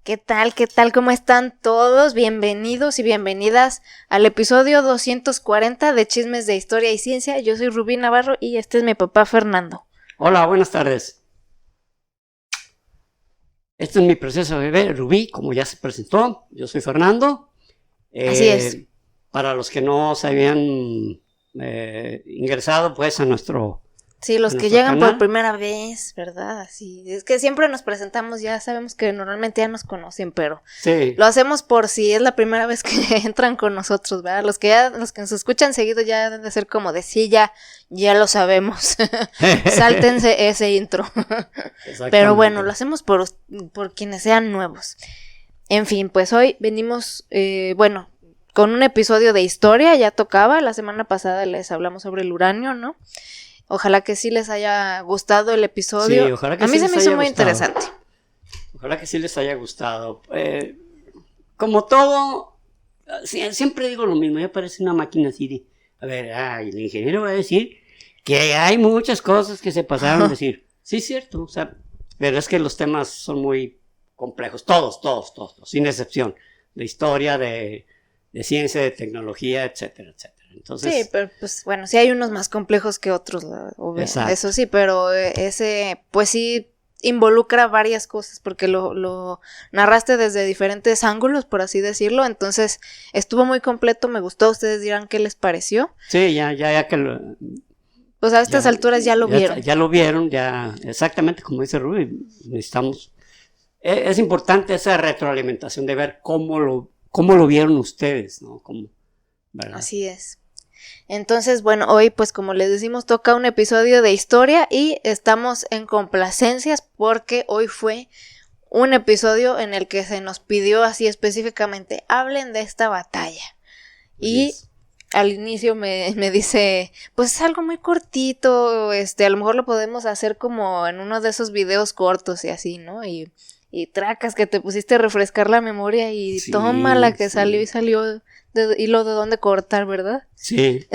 ¿Qué tal? ¿Qué tal? ¿Cómo están todos? Bienvenidos y bienvenidas al episodio 240 de Chismes de Historia y Ciencia. Yo soy Rubí Navarro y este es mi papá Fernando. Hola, buenas tardes. Este es mi preciosa bebé, Rubí, como ya se presentó. Yo soy Fernando. Así es. Para los que no se habían ingresado, pues, a nuestro Sí, los que llegan por primera vez, ¿verdad? Así, es que siempre nos presentamos, ya sabemos que normalmente ya nos conocen, pero sí, lo hacemos por si es la primera vez que entran con nosotros, ¿verdad? Los que nos escuchan seguido ya deben de ser como de sí, ya lo sabemos. Sáltense ese intro. Pero bueno, lo hacemos por quienes sean nuevos. En fin, pues hoy venimos, con un episodio de historia, ya tocaba, la semana pasada les hablamos sobre el uranio, ¿no? Ojalá que sí les haya gustado el episodio. Sí, ojalá que a mí sí se me hizo muy interesante. Ojalá que sí les haya gustado. Como todo, siempre digo lo mismo, ya parece una máquina así de, a ver, el ingeniero va a decir que hay muchas cosas que se pasaron a decir. Sí, cierto, o sea, pero es que los temas son muy complejos, todos, sin excepción, de historia, de ciencia, de tecnología, etcétera, etcétera. Entonces, sí, pero pues bueno, sí hay unos más complejos que otros, eso sí, pero ese pues sí involucra varias cosas porque lo narraste desde diferentes ángulos, por así decirlo, entonces estuvo muy completo, me gustó, ustedes dirán qué les pareció. Sí, ya que pues a estas alturas ya lo vieron. Ya lo vieron, ya exactamente como dice Rubí, necesitamos, es importante esa retroalimentación de ver cómo lo vieron ustedes, ¿no? ¿Verdad? Así es. Entonces, bueno, hoy pues como les decimos toca un episodio de historia y estamos en complacencias porque hoy fue un episodio en el que se nos pidió así específicamente, hablen de esta batalla. Y al inicio me dice, pues es algo muy cortito, a lo mejor lo podemos hacer como en uno de esos videos cortos y así, ¿no? Y tracas que te pusiste a refrescar la memoria y sí, toma la que salió y salió de hilo de dónde cortar, ¿verdad? Sí.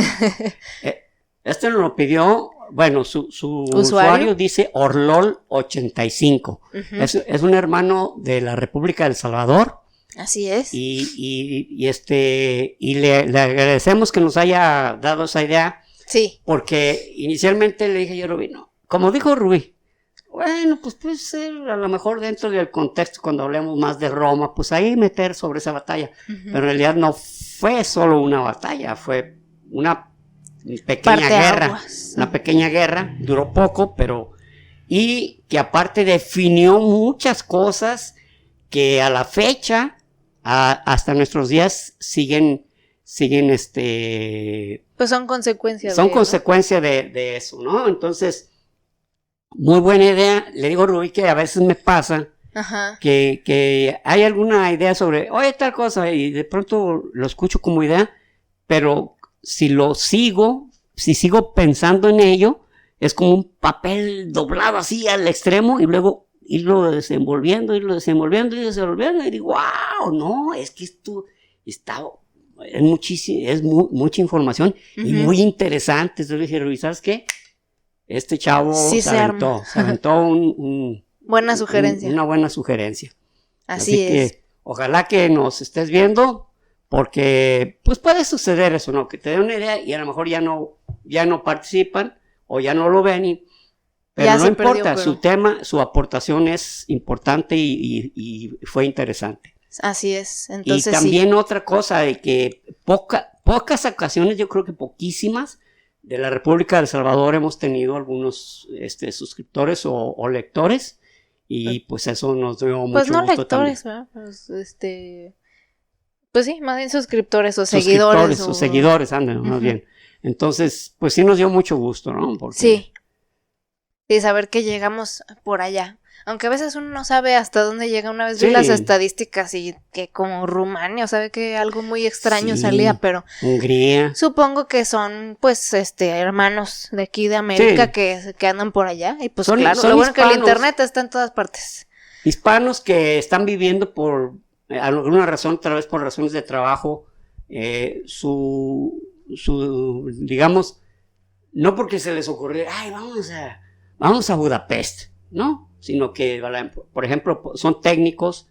Este nos lo pidió, bueno, su usuario dice Orlol85. Uh-huh. Es un hermano de la República de El Salvador. Así es. Y le agradecemos que nos haya dado esa idea. Sí. Porque inicialmente le dije yo a Rubí, no, como dijo Rubí, bueno, pues puede ser a lo mejor dentro del contexto cuando hablemos más de Roma, pues ahí meter sobre esa batalla. Uh-huh. Pero en realidad no fue solo una batalla, fue una pequeña guerra. Una pequeña guerra, duró poco, y que aparte definió muchas cosas que a la fecha, hasta nuestros días, siguen pues son consecuencias de eso, ¿no? Entonces, muy buena idea. Le digo a Rubí que a veces me pasa que hay alguna idea sobre, oye, tal cosa, y de pronto lo escucho como idea, pero si sigo pensando en ello, es como un papel doblado así al extremo y luego irlo desenvolviendo, y digo, wow, no, es que esto es mucha información. Uh-huh. Y muy interesante. Entonces dije, Rubí, ¿sabes qué? Este chavo sí se aventó buena sugerencia. Una buena sugerencia. Así es. Que ojalá que nos estés viendo, porque pues puede suceder eso, ¿no? Que te den una idea y a lo mejor ya no participan o ya no lo ven, pero ya no importa, su tema, su aportación es importante y fue interesante. Así es. Entonces, y también otra cosa de que pocas ocasiones, yo creo que poquísimas, de la República de El Salvador hemos tenido algunos suscriptores o lectores, y pues eso nos dio mucho gusto. Pues no lectores, ¿verdad? Pues sí, más bien suscriptores o seguidores. O seguidores, andan, más bien. Entonces, pues sí nos dio mucho gusto, ¿no? Porque sí. Y saber que llegamos por allá. Aunque a veces uno no sabe hasta dónde llega. Una vez vi las estadísticas y que como Rumania, o sabe que algo muy extraño salía, pero Hungría. Supongo que son pues hermanos de aquí de América que andan por allá. Y pues claro, lo bueno es que el internet está en todas partes. Hispanos que están viviendo por alguna razón, tal vez por razones de trabajo, digamos, no porque se les ocurrió, vamos a Budapest, ¿no? Sino que, por ejemplo, son técnicos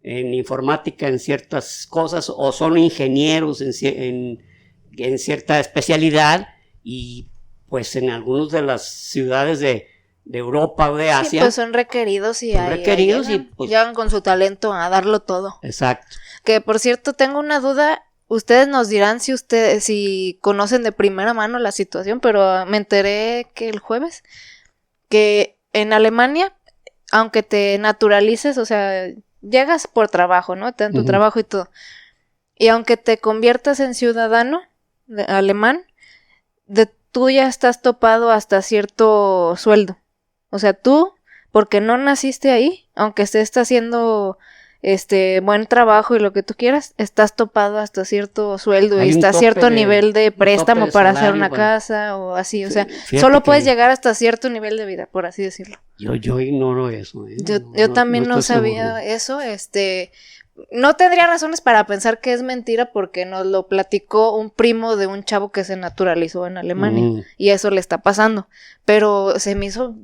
informática en ciertas cosas o son ingenieros en cierta especialidad y pues en algunas de las ciudades de Europa o de Asia. Sí, pues son requeridos y llegan con su talento a darlo todo. Exacto. Que por cierto tengo una duda, ustedes nos dirán si conocen de primera mano la situación, pero me enteré que el jueves que en Alemania, aunque te naturalices, o sea, llegas por trabajo, ¿no? Te dan tu trabajo y todo. Y aunque te conviertas en ciudadano alemán, tú ya estás topado hasta cierto sueldo. O sea, tú, porque no naciste ahí, aunque estés haciendo buen trabajo y lo que tú quieras, estás topado hasta cierto sueldo y hasta cierto nivel de préstamo para hacer una casa o así. O sea, solo puedes llegar hasta cierto nivel de vida, por así decirlo. Yo ignoro eso. Yo también no sabía eso. No tendría razones para pensar que es mentira porque nos lo platicó un primo de un chavo que se naturalizó en Alemania y eso le está pasando. Pero se me hizo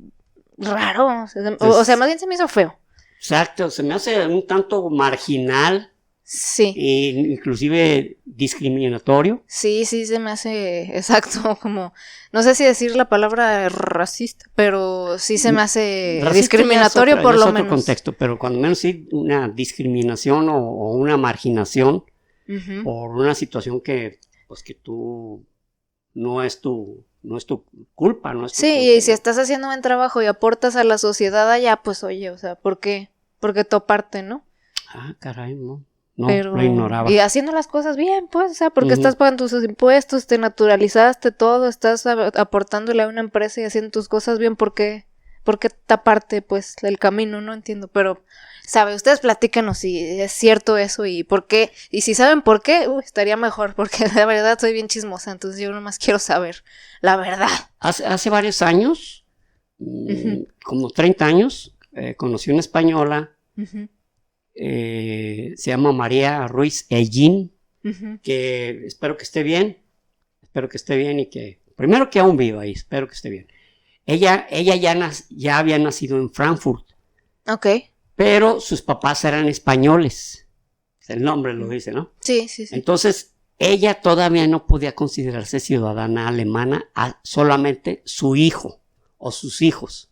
raro, o sea, más bien se me hizo feo. Exacto, se me hace un tanto marginal. Sí. E inclusive discriminatorio. Sí, se me hace exacto, como, no sé si decir la palabra racista, pero sí se me hace racista discriminatorio por lo menos. Contexto, pero cuando menos sí una discriminación o una marginación por una situación que, pues que tú no es tu culpa, no es tu sí, culpa. Y si estás haciendo buen trabajo y aportas a la sociedad allá, pues oye, o sea, ¿por qué? Porque toparte, ¿no? Ah, caray, no. No, pero, lo ignoraba. Y haciendo las cosas bien, pues, o sea, porque estás pagando tus impuestos, te naturalizaste todo, estás aportándole a una empresa y haciendo tus cosas bien, ¿por qué taparte, pues, el camino? No entiendo, pero, ¿sabe? Ustedes platícanos si es cierto eso y por qué, y si saben por qué, estaría mejor, porque la verdad soy bien chismosa, entonces yo nomás quiero saber la verdad. Hace varios años, como 30 años, conocí una española, se llama María Ruiz Ellín, que espero que esté bien y que, primero que aún viva ahí, espero que esté bien. Ella ya había nacido en Frankfurt. Ok. Pero sus papás eran españoles, el nombre lo dice, ¿no? Sí. Entonces, ella todavía no podía considerarse ciudadana alemana a solamente su hijo o sus hijos.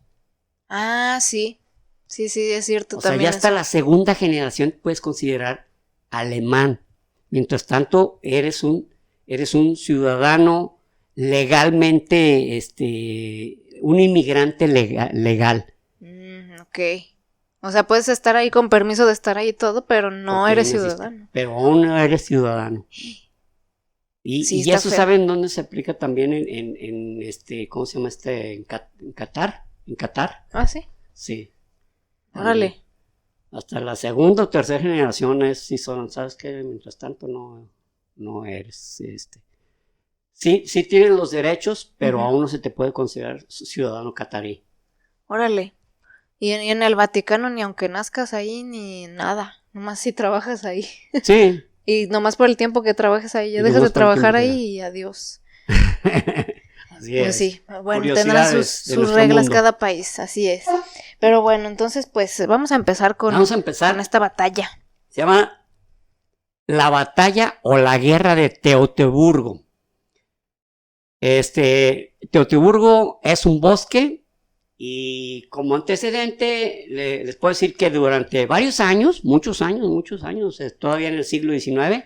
Ah, sí. Sí, es cierto. O sea, ya hasta la segunda generación puedes considerar alemán. Mientras tanto, eres un ciudadano legalmente, un inmigrante legal. Ok. O sea, puedes estar ahí con permiso de estar ahí y todo, pero no eres ciudadano. Pero aún no eres ciudadano. Y eso, ¿saben dónde se aplica también en ¿cómo se llama en Qatar? ¿En Qatar? Ah, sí. Sí. Órale. Hasta la segunda o tercera generación sí son, ¿sabes qué? Mientras tanto no eres, sí tienen los derechos, pero aún no se te puede considerar ciudadano catarí. Órale. Y en el Vaticano ni aunque nazcas ahí ni nada, nomás si trabajas ahí. Sí. Y nomás por el tiempo que trabajes ahí, ya dejas de trabajar ahí y adiós. Así es. Pues sí, bueno, tendrán sus reglas mundo. Cada país, así es. Pero bueno, entonces pues vamos a empezar con esta batalla. Se llama la batalla o la guerra de Teutoburgo. Teutoburgo es un bosque y como antecedente les puedo decir que durante varios años, muchos años, todavía en el siglo XIX,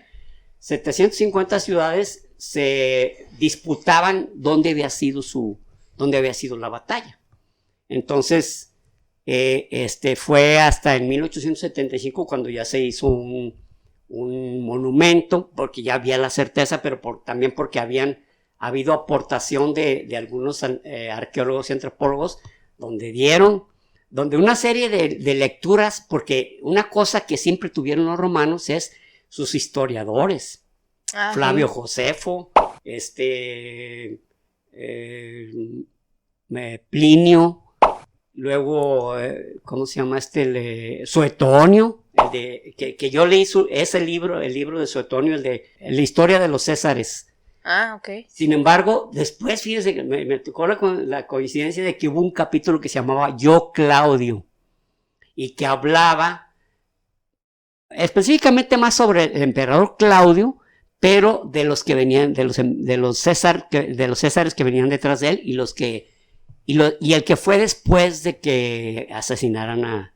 750 ciudades se disputaban dónde había sido la batalla. Entonces, fue hasta en 1875 cuando ya se hizo un monumento, porque ya había la certeza, pero también porque habían habido aportación de algunos arqueólogos y antropólogos, donde una serie de lecturas, porque una cosa que siempre tuvieron los romanos es sus historiadores. Flavio Josefo, Plinio, luego, ¿cómo se llama Suetonio, que yo leí ese libro, el libro de Suetonio, la historia de los Césares. Ah, ok. Sin embargo, después, fíjense que me tocó la coincidencia de que hubo un capítulo que se llamaba Yo Claudio, y que hablaba específicamente más sobre el emperador Claudio, pero de los que venían, de los Césares que venían detrás de él y el que fue después de que asesinaran a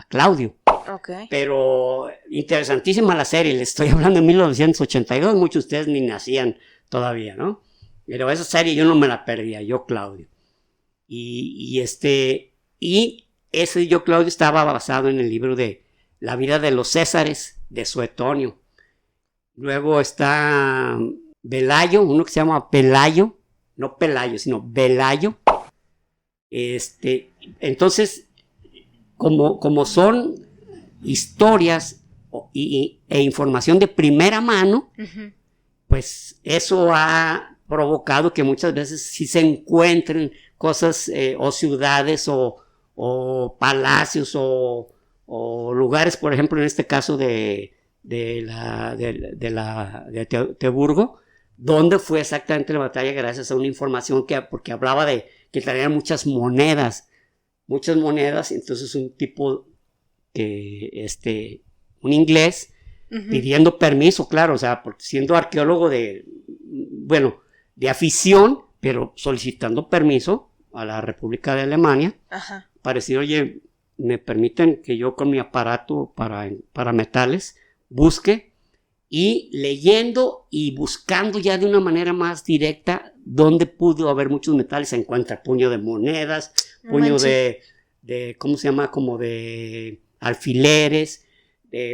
Claudio. Okay. Pero interesantísima la serie, les estoy hablando de 1982, muchos de ustedes ni nacían todavía, ¿no? Pero esa serie yo no me la perdía, Yo Claudio. Y ese Yo Claudio estaba basado en el libro de La vida de los Césares de Suetonio. Luego está Velayo, uno que se llama Pelayo, no Pelayo, sino Velayo. Entonces, como son historias e información de primera mano, pues eso ha provocado que muchas veces sí se encuentren cosas o ciudades o palacios o lugares, por ejemplo, en este caso de Teutoburgo, donde fue exactamente la batalla gracias a una información porque hablaba de que traían muchas monedas, entonces un tipo un inglés pidiendo permiso, claro, o sea, siendo arqueólogo de afición, pero solicitando permiso a la República de Alemania, para decir, oye, me permiten que yo con mi aparato para metales busque, y leyendo y buscando ya de una manera más directa donde pudo haber muchos metales, se encuentra puño de monedas, puño de ¿cómo se llama? Como de alfileres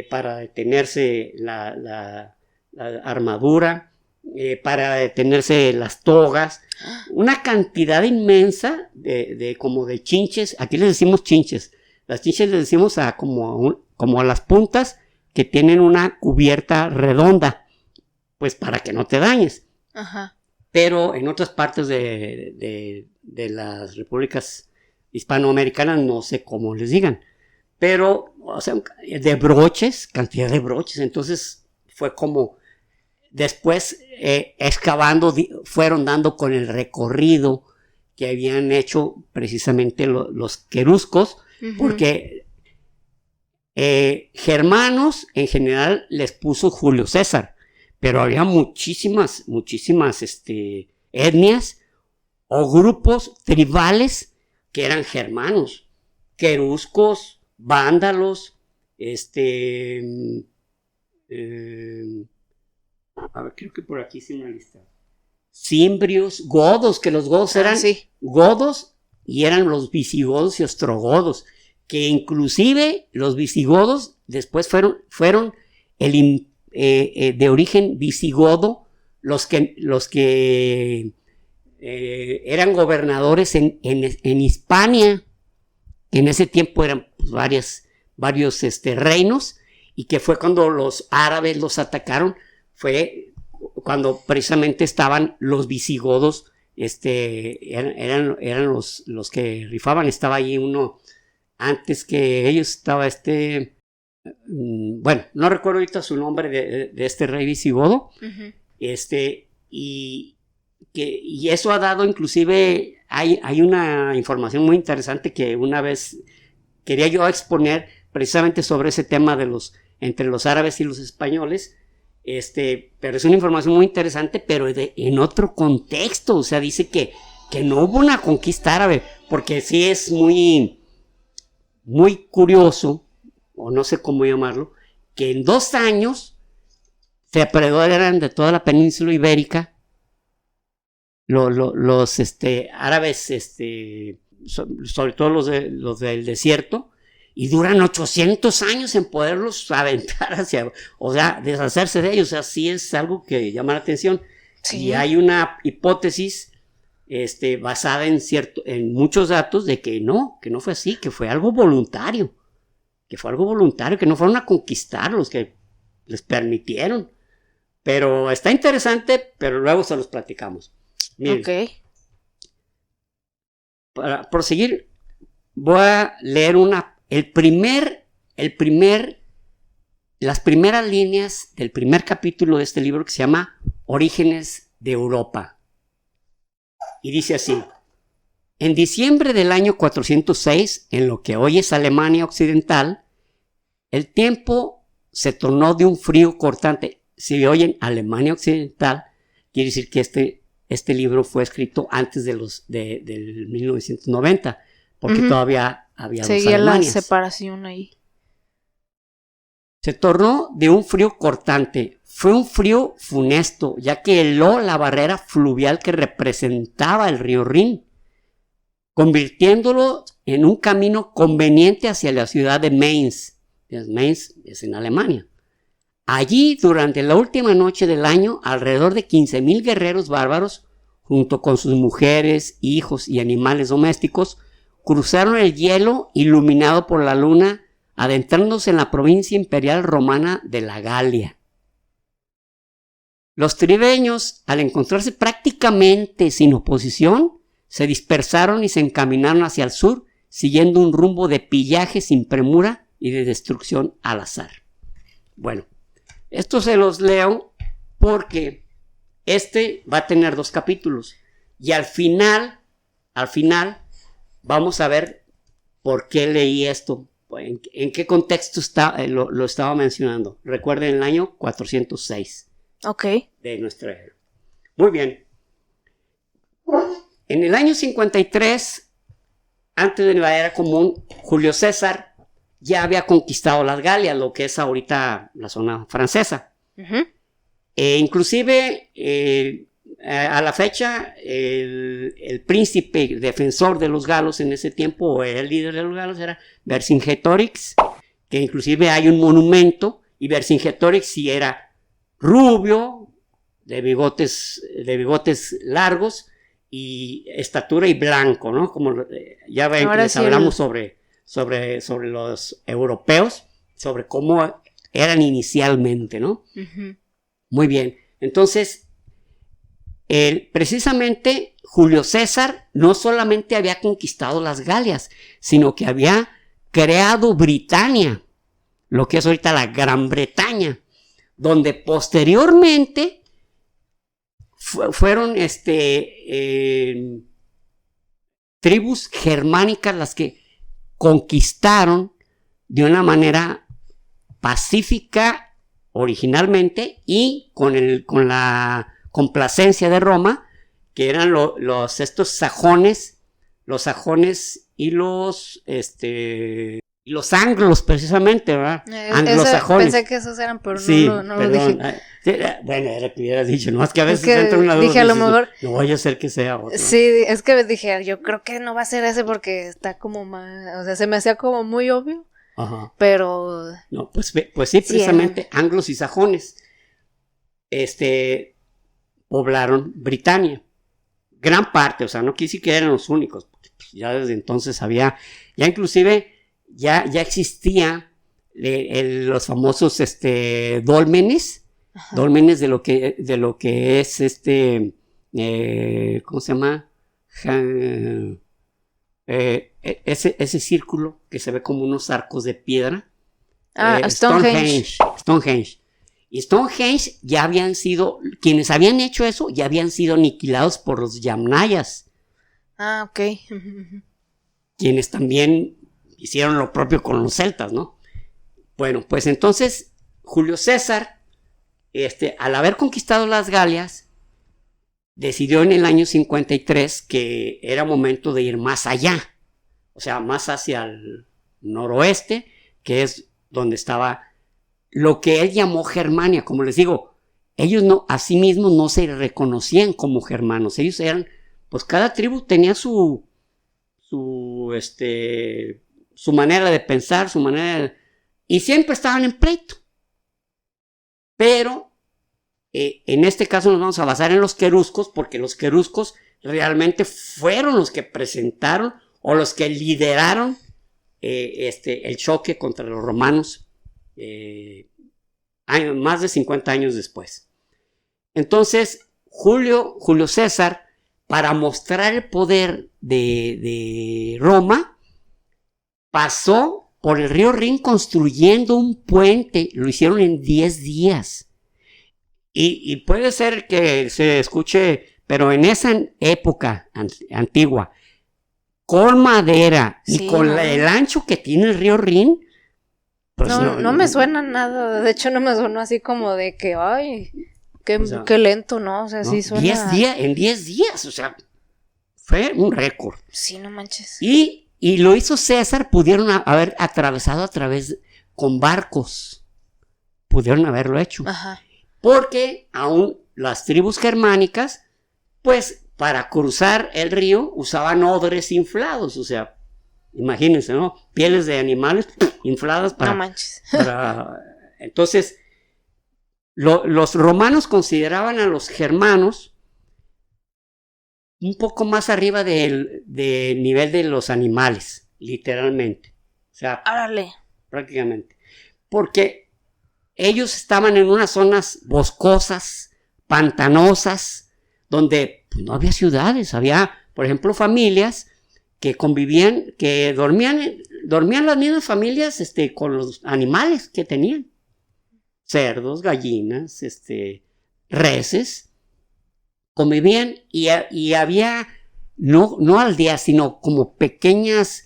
para detenerse la armadura, para detenerse las togas, una cantidad inmensa como de chinches. Aquí les decimos chinches, las chinches les decimos como a las puntas que tienen una cubierta redonda, pues para que no te dañes. Pero en otras partes de las repúblicas hispanoamericanas no sé cómo les digan, pero o sea, de broches, cantidad de broches. Entonces fue como después excavando, fueron dando con el recorrido que habían hecho precisamente los queruscos, porque germanos en general les puso Julio César, pero había muchísimas etnias o grupos tribales que eran germanos, queruscos, vándalos, a ver, creo que por aquí sí una lista. Cimbrios, godos, que los godos eran godos y eran los visigodos y ostrogodos, que inclusive los visigodos después fueron de origen visigodo los que eran gobernadores en Hispania, que en ese tiempo eran pues, varios reinos, y que fue cuando los árabes los atacaron, fue cuando precisamente estaban los visigodos, eran los que rifaban. Estaba ahí uno antes que ellos, estaba bueno, no recuerdo ahorita su nombre de este rey visigodo, y eso ha dado, inclusive hay una información muy interesante que una vez quería yo exponer precisamente sobre ese tema entre los árabes y los españoles, pero es una información muy interesante, pero en otro contexto. O sea, dice que no hubo una conquista árabe, porque sí es muy, muy curioso, o no sé cómo llamarlo, que en 2 años se apoderaran de toda la península ibérica los árabes, sobre todo los del desierto, y duran 800 años en poderlos aventar o sea, deshacerse de ellos. O sea, sí es algo que llama la atención. Sí. Y hay una hipótesis basada en muchos datos de que no fue así, que fue algo voluntario, que no fueron a conquistarlos, que les permitieron. Pero está interesante, pero luego se los platicamos. Miren, ok. Para proseguir, voy a leer las primeras líneas del primer capítulo de este libro, que se llama Orígenes de Europa. Y dice así: en diciembre del año 406, en lo que hoy es Alemania Occidental, el tiempo se tornó de un frío cortante. Si oyen Alemania Occidental, quiere decir que este libro fue escrito antes del 1990, porque todavía había seguía dos Alemanias. La separación ahí. Se tornó de un frío cortante. Fue un frío funesto, ya que heló la barrera fluvial que representaba el río Rin, convirtiéndolo en un camino conveniente hacia la ciudad de Mainz. Mainz es en Alemania. Allí, durante la última noche del año, alrededor de 15,000 guerreros bárbaros, junto con sus mujeres, hijos y animales domésticos, cruzaron el hielo iluminado por la luna, adentrándose en la provincia imperial romana de la Galia. Los tribeños, al encontrarse prácticamente sin oposición, se dispersaron y se encaminaron hacia el sur, siguiendo un rumbo de pillaje sin premura y de destrucción al azar. Bueno, esto se los leo porque va a tener 2 capítulos y al final vamos a ver por qué leí esto, en qué contexto lo estaba mencionando. Recuerden el año 406. Ok. De nuestra era. Muy bien. En el año 53, antes de la era común, Julio César ya había conquistado las Galias, lo que es ahorita la zona francesa. Uh-huh. Inclusive, a la fecha, el príncipe defensor de los galos en ese tiempo, o el líder de los galos, era Vercingetorix, que inclusive hay un monumento, y Vercingetorix sí era rubio, de bigotes largos, y estatura y blanco, ¿no? Como ya ven que les hablamos sobre los europeos, sobre cómo eran inicialmente, ¿no? Uh-huh. Muy bien, entonces, precisamente Julio César no solamente había conquistado las Galias, sino que había creado Britania, lo que es ahorita la Gran Bretaña, donde posteriormente fueron tribus germánicas las que conquistaron de una manera pacífica originalmente y con la complacencia de Roma, que eran estos sajones, los sajones y los anglos, precisamente, ¿verdad? Anglosajones. Pensé que esos eran, pero sí, no lo dije. Bueno, era que hubieras dicho, no, es que a veces entra una duda. Dije, a lo mejor. No vaya a ser que sea otro. Sí, es que dije, yo creo que no va a ser ese porque está como más. O sea, se me hacía como muy obvio. Ajá. Pero. No, pues sí, precisamente, anglos y sajones. Poblaron Britania. Gran parte, o sea, no quise que eran los únicos. Ya desde entonces había. Ya inclusive. Ya existía los famosos dólmenes, ajá, dólmenes de lo que es ¿cómo se llama? Ese círculo que se ve como unos arcos de piedra. Stonehenge. Y Stonehenge ya habían sido, quienes habían hecho eso ya habían sido aniquilados por los Yamnayas. Ok. Quienes también hicieron lo propio con los celtas, ¿no? Bueno, pues entonces Julio César, al haber conquistado las Galias, decidió en el año 53 que era momento de ir más allá, o sea, más hacia el noroeste, que es donde estaba lo que él llamó Germania. Como les digo, ellos a sí mismos no se reconocían como germanos, ellos eran, pues cada tribu tenía su manera de pensar, y siempre estaban en pleito. Pero en este caso nos vamos a basar en los queruscos, porque los queruscos realmente fueron los que presentaron o los que lideraron el choque contra los romanos más de 50 años después. Entonces, Julio César, para mostrar el poder de Roma, pasó por el río Rin construyendo un puente. Lo hicieron en 10 días. Y puede ser que se escuche, pero en esa época antigua, con madera y con el ancho que tiene el río Rin, Pues no me suena nada, de hecho no me sonó así como de que, ay, qué lento, ¿no? O sea, sí suena... En 10 días, o sea, fue un récord. Sí, no manches. Y lo hizo César, pudieron haber atravesado con barcos, pudieron haberlo hecho. Ajá. Porque aún las tribus germánicas, pues para cruzar el río usaban odres inflados, o sea, imagínense, ¿no? Pieles de animales infladas para... No manches. Entonces, los romanos consideraban a los germanos un poco más arriba del nivel de los animales, literalmente. O sea, ¡Árale! Prácticamente. Porque ellos estaban en unas zonas boscosas, pantanosas, donde pues, no había ciudades, había, por ejemplo, familias que convivían, que dormían las mismas familias con los animales que tenían. Cerdos, gallinas, reses, convivían y había, no aldeas, sino como pequeños,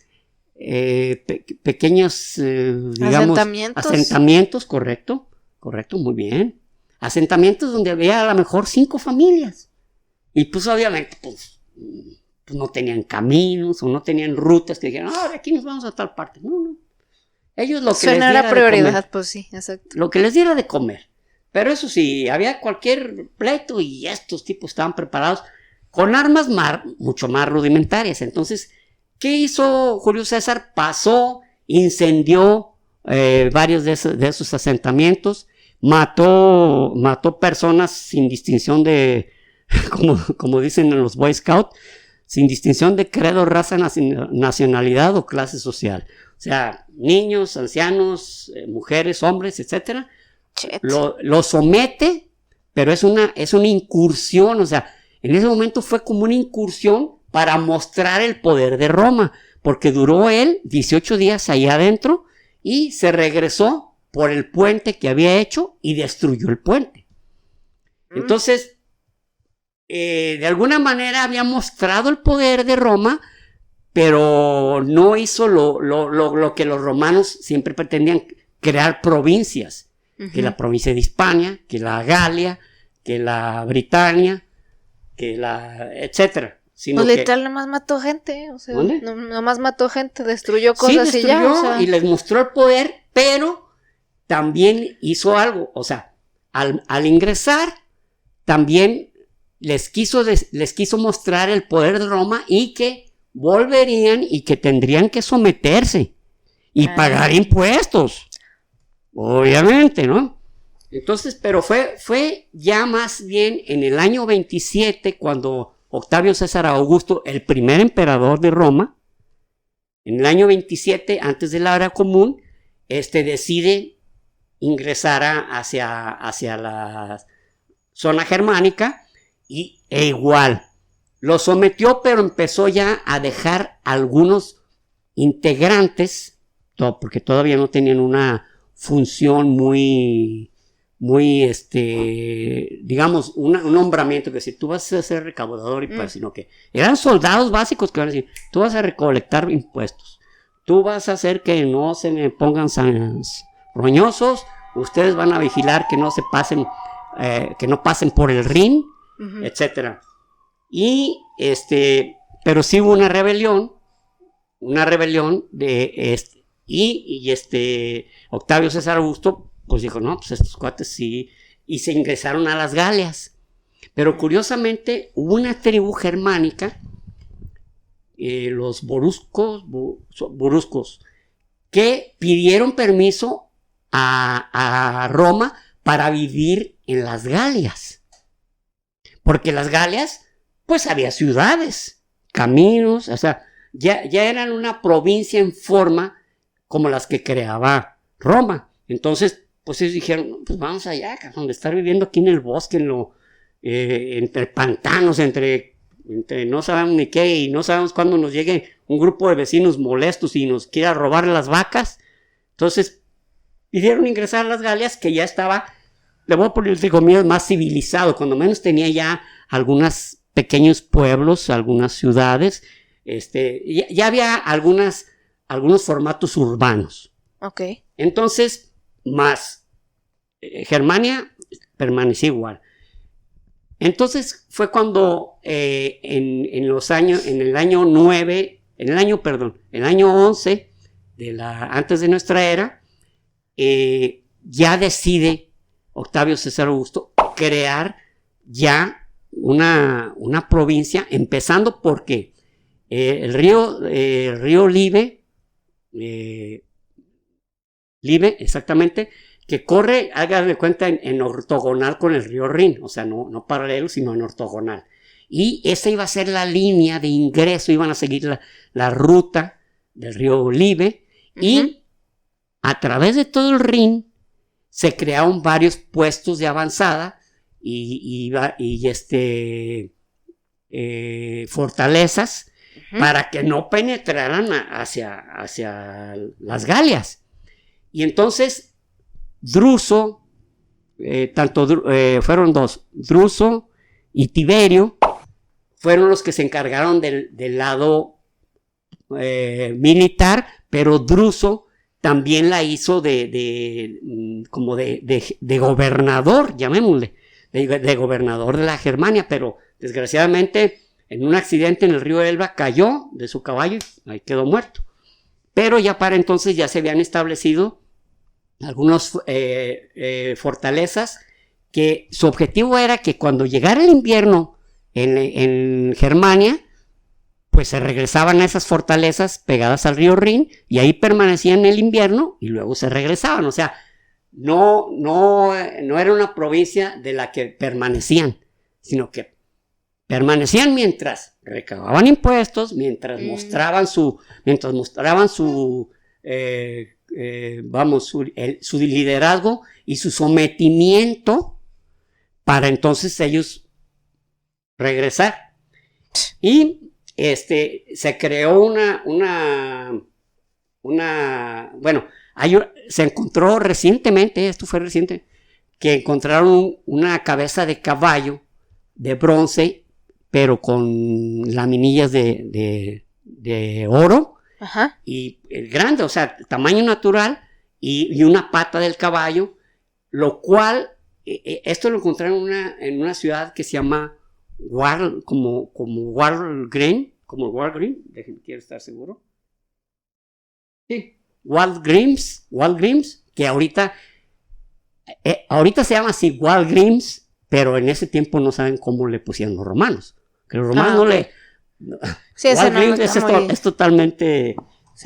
digamos, asentamientos, correcto, muy bien. Asentamientos donde había a lo mejor 5 familias. Y pues obviamente, pues no tenían caminos o no tenían rutas que dijeran, de aquí nos vamos a tal parte. No. Ellos lo que les diera la prioridad, de comer, pues sí, exacto. Lo que les diera de comer. Pero eso sí, había cualquier pleito y estos tipos estaban preparados con armas mucho más rudimentarias. Entonces, ¿qué hizo Julio César? Incendió varios de esos asentamientos, mató personas sin distinción de, como dicen en los Boy Scouts, sin distinción de credo, raza, nacionalidad o clase social. O sea, niños, ancianos, mujeres, hombres, etcétera. Lo somete, pero es una incursión, o sea, en ese momento fue como una incursión para mostrar el poder de Roma, porque duró él 18 días ahí adentro y se regresó por el puente que había hecho y destruyó el puente. Entonces, de alguna manera había mostrado el poder de Roma, pero no hizo lo que los romanos siempre pretendían, crear provincias. Uh-huh. Que la provincia de Hispania, que la Galia, que la Britania, etcétera. Pues literal nomás mató gente, o sea, nomás mató gente, destruyó cosas y ya. O sea... y les mostró el poder, pero también hizo algo, o sea, al ingresar, también les quiso mostrar el poder de Roma y que volverían y que tendrían que someterse y pagar impuestos. Obviamente, ¿no? Entonces, pero fue ya más bien en el año 27 cuando Octavio César Augusto, el primer emperador de Roma, en el año 27, antes de la era común, decide ingresar hacia la zona germánica e igual lo sometió, pero empezó ya a dejar algunos integrantes, porque todavía no tenían una función muy digamos, un nombramiento, que si tú vas a ser recaudador y pues, sino que eran soldados básicos que van a decir, tú vas a recolectar impuestos, tú vas a hacer que no se me pongan roñosos, ustedes van a vigilar que no se pasen, que no pasen por el Rin, uh-huh, etcétera. Y pero sí hubo una rebelión de Octavio César Augusto pues dijo, no, pues estos cuates sí, y se ingresaron a las Galias. Pero curiosamente hubo una tribu germánica, los boruscos, que pidieron permiso a Roma para vivir en las Galias. Porque las Galias, pues había ciudades, caminos, o sea, ya eran una provincia en forma como las que creaba Roma. Entonces, pues ellos dijeron, pues vamos allá, donde estar viviendo aquí en el bosque, entre pantanos, entre no sabemos ni qué, y no sabemos cuándo nos llegue un grupo de vecinos molestos y nos quiera robar las vacas. Entonces, pidieron ingresar a las Galias, que ya estaba, le voy a poner entre comillas, más civilizado, cuando menos tenía ya algunos pequeños pueblos, algunas ciudades, ya había algunos formatos urbanos. Ok. Entonces, más Germania permanecía igual. Entonces fue cuando en el año 11 antes de nuestra era, ya decide Octavio César Augusto crear ya una provincia, empezando porque el río Libe, exactamente, que corre, háganme de cuenta, en ortogonal con el río Rin, o sea, no paralelo, sino en ortogonal. Y esa iba a ser la línea de ingreso, iban a seguir la ruta del río Libe, y a través de todo el Rin se crearon varios puestos de avanzada y fortalezas para que no penetraran hacia las Galias. Y entonces Druso, fueron dos, Druso y Tiberio, fueron los que se encargaron del lado militar, pero Druso también la hizo como de gobernador, llamémosle, de gobernador de la Germania, pero desgraciadamente en un accidente en el río Elba cayó de su caballo y ahí quedó muerto. Pero ya para entonces ya se habían establecido algunas fortalezas que su objetivo era que cuando llegara el invierno en Germania, pues se regresaban a esas fortalezas pegadas al río Rin y ahí permanecían el invierno y luego se regresaban. O sea, no era una provincia de la que permanecían, sino que permanecían mientras recababan impuestos, mientras mostraban su liderazgo y su sometimiento para entonces ellos regresar. Y se creó se encontró recientemente, esto fue reciente, que encontraron una cabeza de caballo de bronce, pero con laminillas de oro. Ajá. Y el grande, o sea, tamaño natural y una pata del caballo, lo cual, esto lo encontraron en una ciudad que se llama como Walgreen, quiero estar seguro. Sí, Walgreens, que ahorita se llama así Walgreens, pero en ese tiempo no saben cómo le pusieron los romanos. Que los romanos no le... Sí, es totalmente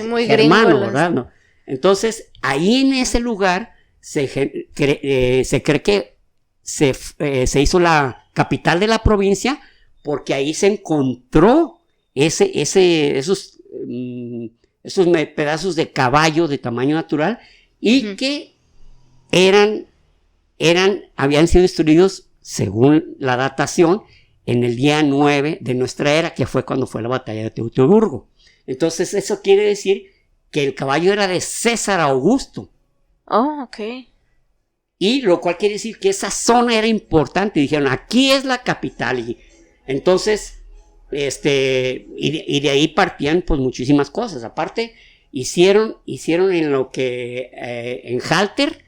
muy germano, ¿verdad? No. Entonces, ahí en ese lugar se cree que se hizo la capital de la provincia, porque ahí se encontró esos pedazos de caballo de tamaño natural y que habían sido destruidos, según la datación, en el día 9 de nuestra era, que fue cuando fue la batalla de Teutoburgo. Entonces eso quiere decir que el caballo era de César Augusto. Oh, ok. Y lo cual quiere decir que esa zona era importante. Y dijeron, aquí es la capital. Y entonces, y de ahí partían pues muchísimas cosas. Aparte, hicieron en lo que en Halter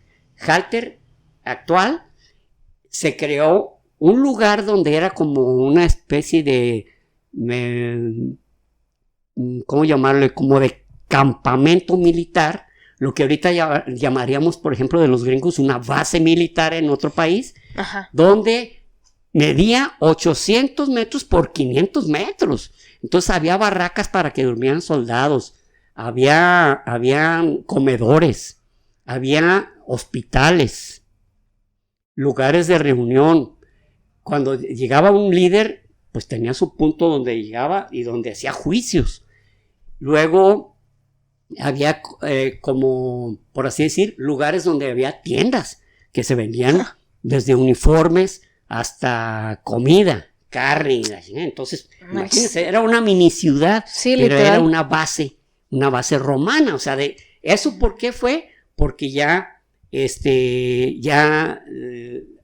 actual, se creó un lugar donde era como una especie de, ¿cómo llamarle? Como de campamento militar, lo que ahorita llamaríamos, por ejemplo, de los gringos, una base militar en otro país, Ajá. donde medía 800 metros por 500 metros. Entonces había barracas para que durmieran soldados, había comedores, había hospitales, lugares de reunión. Cuando llegaba un líder, pues tenía su punto donde llegaba y donde hacía juicios. Luego había como, por así decir, lugares donde había tiendas que se vendían desde uniformes hasta comida, carne. Entonces, imagínense, era una mini ciudad, sí, pero literal. era una base romana. O sea, ¿eso por qué fue? Porque ya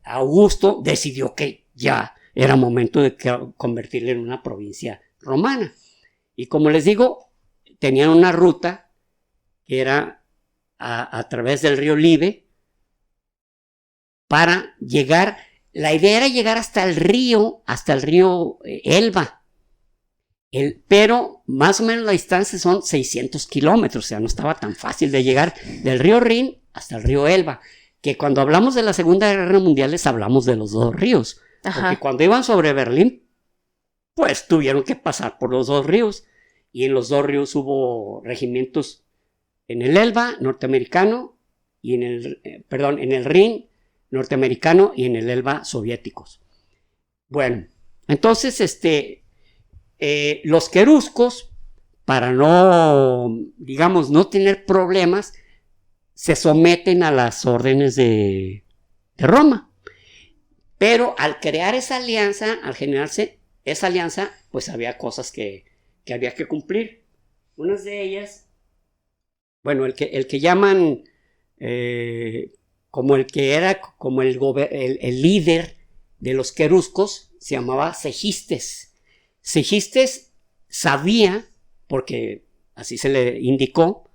Augusto decidió que ya era momento de convertirle en una provincia romana. Y como les digo, tenían una ruta que era a través del río Libe para llegar. La idea era llegar hasta el río Elba. Pero más o menos la distancia son 600 kilómetros, o sea, no estaba tan fácil de llegar del río Rin hasta el río Elba, que cuando hablamos de la Segunda Guerra Mundial les hablamos de los dos ríos, porque cuando iban sobre Berlín, pues tuvieron que pasar por los dos ríos, y en los dos ríos hubo regimientos en el Elba norteamericano, y en el Rin norteamericano y en el Elba soviéticos. Bueno, entonces los queruscos, para no, digamos, no tener problemas, se someten a las órdenes de Roma. Pero al crear esa alianza, al generarse esa alianza, pues había cosas que había que cumplir. Unas de ellas, bueno, el que llaman como el que era como el líder de los queruscos, se llamaba Segistes. Segistes sabía, porque así se le indicó,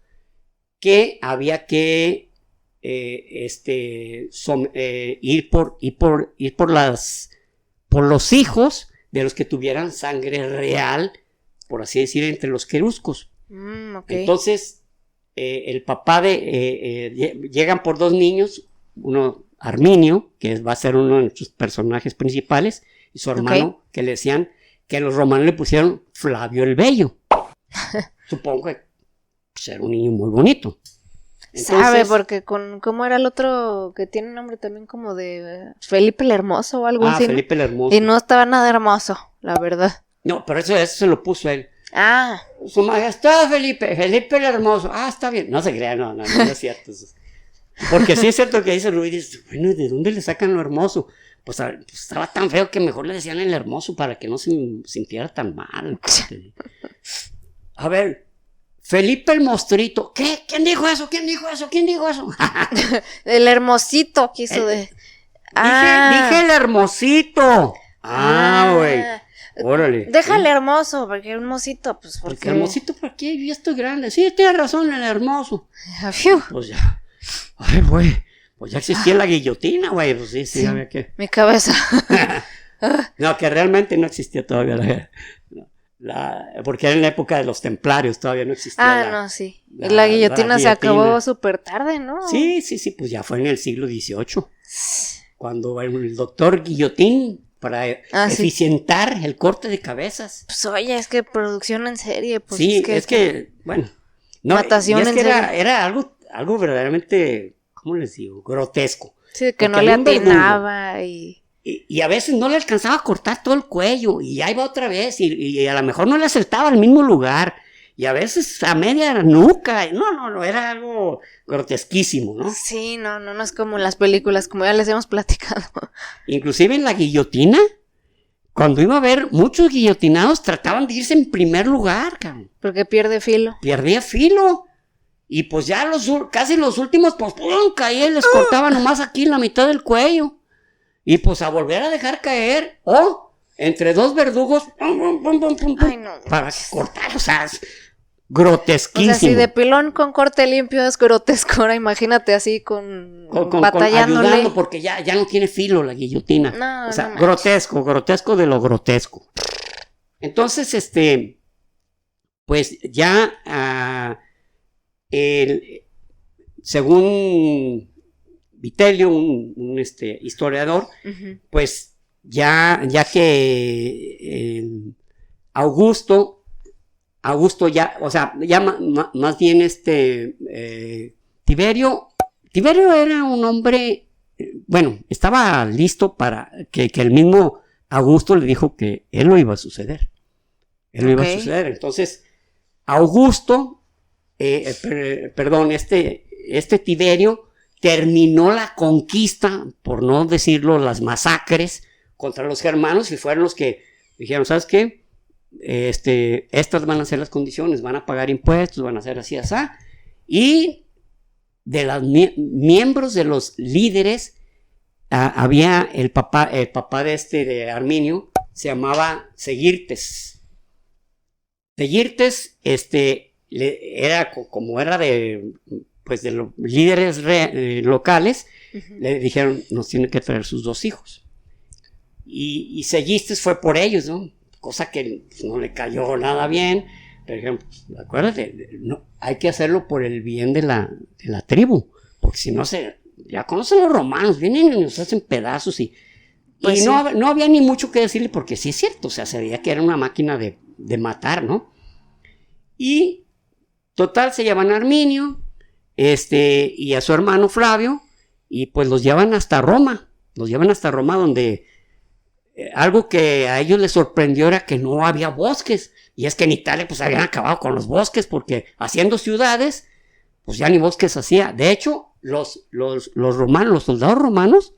que había que ir por los hijos de los que tuvieran sangre real, por así decir, entre los queruscos. Okay. Entonces, el papá llegan por dos niños, uno Arminio, que va a ser uno de nuestros personajes principales, y su hermano, que le decían que los romanos le pusieron Flavio el Bello. Supongo que pues, era un niño muy bonito. Entonces, sabe, porque ¿cómo era el otro que tiene un nombre también como de Felipe el Hermoso o algo así? Felipe el Hermoso. Y no estaba nada hermoso, la verdad. No, pero eso se lo puso él. Ah. Su majestad Felipe el Hermoso. Está bien. No se crea, no es cierto. Porque sí es cierto que dice Luis, bueno, ¿de dónde le sacan lo hermoso? Pues estaba tan feo que mejor le decían el hermoso para que no se sintiera tan mal. A ver, Felipe el Mostrito. ¿Qué? ¿Quién dijo eso? El hermosito quiso de... Dije el hermosito. Güey. Órale. Déjale hermoso, porque hermosito, pues porque... ¿El hermosito por qué? Yo estoy grande. Sí, tienes razón, el hermoso. Pues ya. Ay, güey. Pues ya existía la guillotina, güey. Pues sí, había que... Mi cabeza. No, que realmente no existía todavía porque era en la época de los templarios, todavía no existía no, sí. La guillotina se acabó súper tarde, ¿no? Sí, pues ya fue en el siglo XVIII. Cuando el doctor Guillotín, para eficientar el corte de cabezas. Pues oye, es que producción en serie, pues. Sí, es que bueno. No, natación es en que serie. Era algo verdaderamente, ¿cómo les digo? Grotesco. Sí, que no le atinaba y a veces no le alcanzaba a cortar todo el cuello, y ahí va otra vez, y a lo mejor no le acertaba al mismo lugar, y a veces a media nuca, no, era algo grotesquísimo, ¿no? Sí, no es como en las películas, como ya les hemos platicado. Inclusive en la guillotina, cuando iba a haber muchos guillotinados, trataban de irse en primer lugar, cabrón. Porque pierde filo. Perdía filo. Y pues ya casi los últimos, pues caía y les cortaba nomás aquí en la mitad del cuello. Y pues a volver a dejar caer, entre dos verdugos, Ay, no. para cortar, o sea, es grotesquísimo. O sea, si de pilón con corte limpio es grotesco, ahora imagínate así con batallándole. Ayudando, porque ya no tiene filo la guillotina. No, o sea, no grotesco de lo grotesco. Entonces, pues ya, según Vitelio, un historiador, pues ya que Augusto ya, o sea, ya más bien Tiberio era un hombre, bueno, estaba listo para que el mismo Augusto le dijo que él lo iba a suceder. Entonces, Augusto, Tiberio terminó la conquista, por no decirlo, las masacres contra los germanos, y fueron los que dijeron, ¿sabes qué? Estas van a ser las condiciones, van a pagar impuestos, van a ser así, y de los miembros de los líderes, había el papá de Arminio, se llamaba Segirtes. Segirtes, era como era de pues de los líderes locales, le dijeron, nos tiene que traer sus 2 hijos. Y Sellistes fue por ellos, ¿no? Cosa que no le cayó nada bien. Por ejemplo, acuérdate, no, hay que hacerlo por el bien de la tribu, porque si no ya conocen los romanos, vienen y nos hacen pedazos pues y sí. no había ni mucho que decirle, porque sí es cierto, o sea, se veía que era una máquina de matar, ¿no? Y total, se llevan a Arminio, y a su hermano Flavio, y pues los llevan hasta Roma, donde algo que a ellos les sorprendió era que no había bosques, y es que en Italia pues habían acabado con los bosques, porque haciendo ciudades, pues ya ni bosques hacía. De hecho, los romanos, los soldados romanos,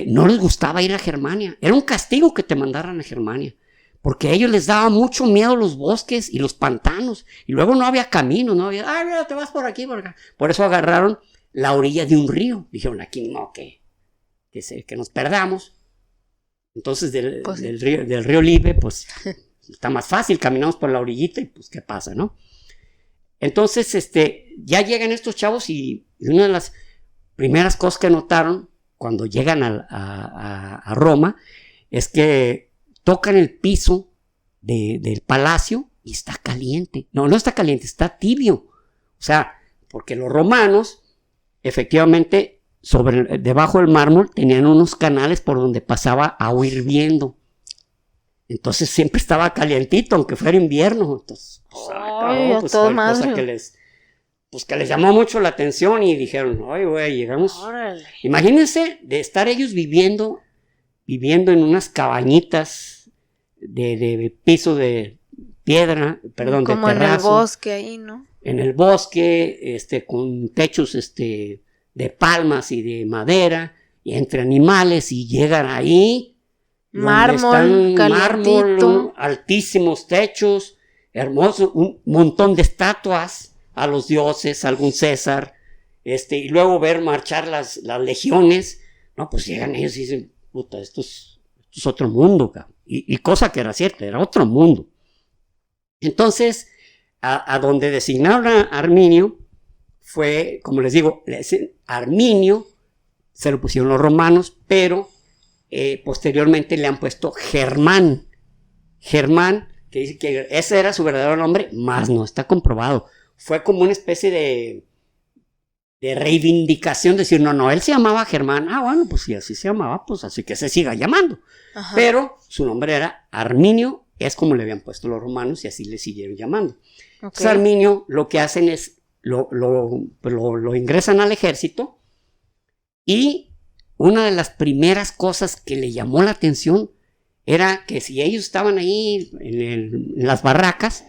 no les gustaba ir a Germania, era un castigo que te mandaran a Germania, porque a ellos les daba mucho miedo los bosques y los pantanos, y luego no había camino, no había, mira, te vas por aquí, por acá. Por eso agarraron la orilla de un río, dijeron, aquí no, que nos perdamos. Entonces del río Libe, pues está más fácil, caminamos por la orillita y pues qué pasa, ¿no? Entonces ya llegan estos chavos y una de las primeras cosas que notaron cuando llegan a Roma es que tocan el piso del palacio y está caliente. No está caliente, está tibio. O sea, porque los romanos, efectivamente, debajo del mármol tenían unos canales por donde pasaba agua hirviendo. Entonces siempre estaba calientito, aunque fuera invierno. Entonces, pues fue cosa que les llamó mucho la atención y dijeron, oye, güey, llegamos. Órale. Imagínense de estar ellos viviendo en unas cabañitas de piso de piedra, perdón, de terrazo. Como en el bosque ahí, ¿no? En el bosque, con techos, de palmas y de madera, y entre animales, y llegan ahí. Mármol, altísimos techos, hermosos, un montón de estatuas a los dioses, a algún César, y luego ver marchar las legiones. No, pues llegan ellos y dicen, puta, esto es otro mundo, cabrón. Y cosa que era cierta, era otro mundo. Entonces, a donde designaron a Arminio fue, como les digo, Arminio se lo pusieron los romanos, pero posteriormente le han puesto Germán, que dice que ese era su verdadero nombre, más no está comprobado. Fue como una especie de reivindicación, decir, no, él se llamaba Germán, bueno, pues si así se llamaba, pues así que se siga llamando. Ajá. Pero su nombre era Arminio, es como le habían puesto los romanos y así le siguieron llamando. Okay. Entonces Arminio lo que hacen es, lo ingresan al ejército, y una de las primeras cosas que le llamó la atención era que si ellos estaban ahí en las barracas,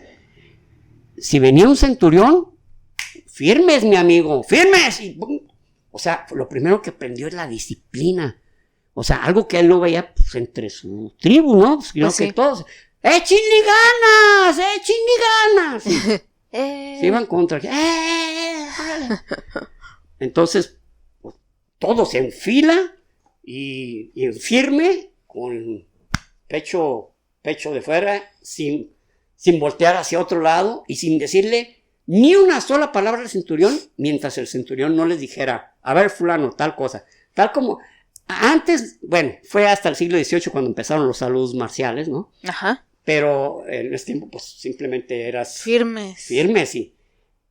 si venía un centurión, firmes, mi amigo, firmes. O sea, lo primero que aprendió es la disciplina. O sea, algo que él no veía pues, entre su tribu, ¿no? Pues, que sí. Todos, ¡échenle ganas! Se iban contra. Entonces, pues, todos en fila y en firme, con pecho de fuera, sin voltear hacia otro lado y sin decirle ni una sola palabra al centurión, mientras el centurión no les dijera, a ver, fulano, tal cosa. Tal como antes, bueno, fue hasta el siglo XVIII cuando empezaron los saludos marciales, ¿no? Ajá. Pero en ese tiempo, pues, simplemente eras firmes, sí.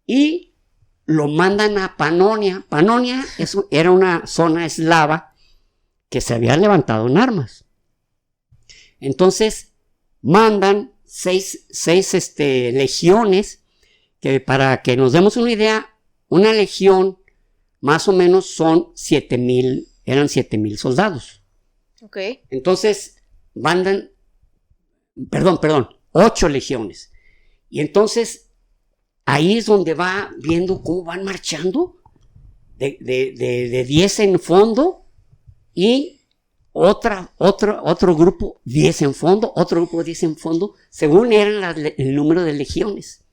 Y lo mandan a Panonia. Panonia era una zona eslava que se había levantado en armas. Entonces, mandan seis legiones, que para que nos demos una idea, una legión más o menos eran 7,000 soldados. Ok. Entonces, mandan, 8 legiones. Y entonces, ahí es donde va viendo cómo van marchando, de 10 en fondo, y otro grupo 10 en fondo, otro grupo 10 en fondo, según era el número de legiones.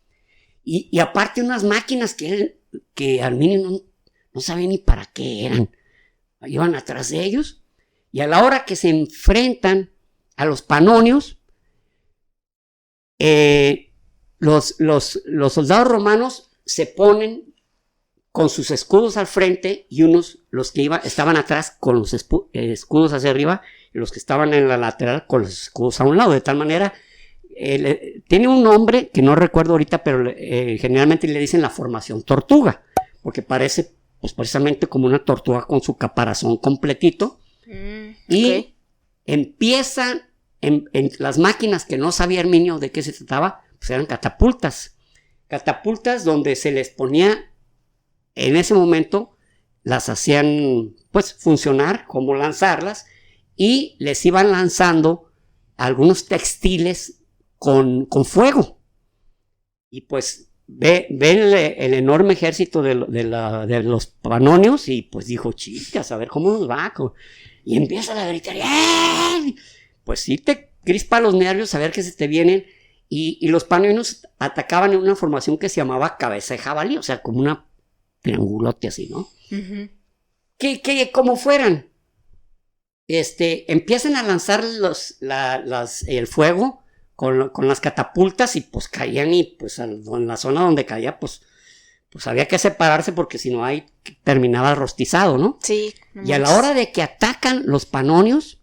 Y aparte unas máquinas que Arminio no sabía ni para qué eran. Iban atrás de ellos, y a la hora que se enfrentan a los panonios, los soldados romanos se ponen con sus escudos al frente y los que estaban atrás con los escudos hacia arriba y los que estaban en la lateral con los escudos a un lado, de tal manera, tiene un nombre que no recuerdo ahorita, pero generalmente le dicen la formación tortuga, porque parece pues precisamente como una tortuga con su caparazón completito, y empiezan en las máquinas que no sabía Herminio de qué se trataba, pues eran catapultas donde se les ponía, en ese momento las hacían pues funcionar, como lanzarlas, y les iban lanzando algunos textiles con fuego. Y pues ven el enorme ejército de los panonios y pues dijo, chicas, a ver cómo nos va. Y empieza a gritar, ¡eh! Pues sí te crispa los nervios a ver que se te vienen. Y los panonios atacaban en una formación que se llamaba cabeza de jabalí, o sea, como una triangulote así, ¿no? Uh-huh. Que como fueran, empiezan a lanzar el fuego con las catapultas y pues caían y pues en la zona donde caía pues había que separarse porque si no ahí terminaba rostizado, ¿no? Sí. Y a la hora de que atacan los panonios,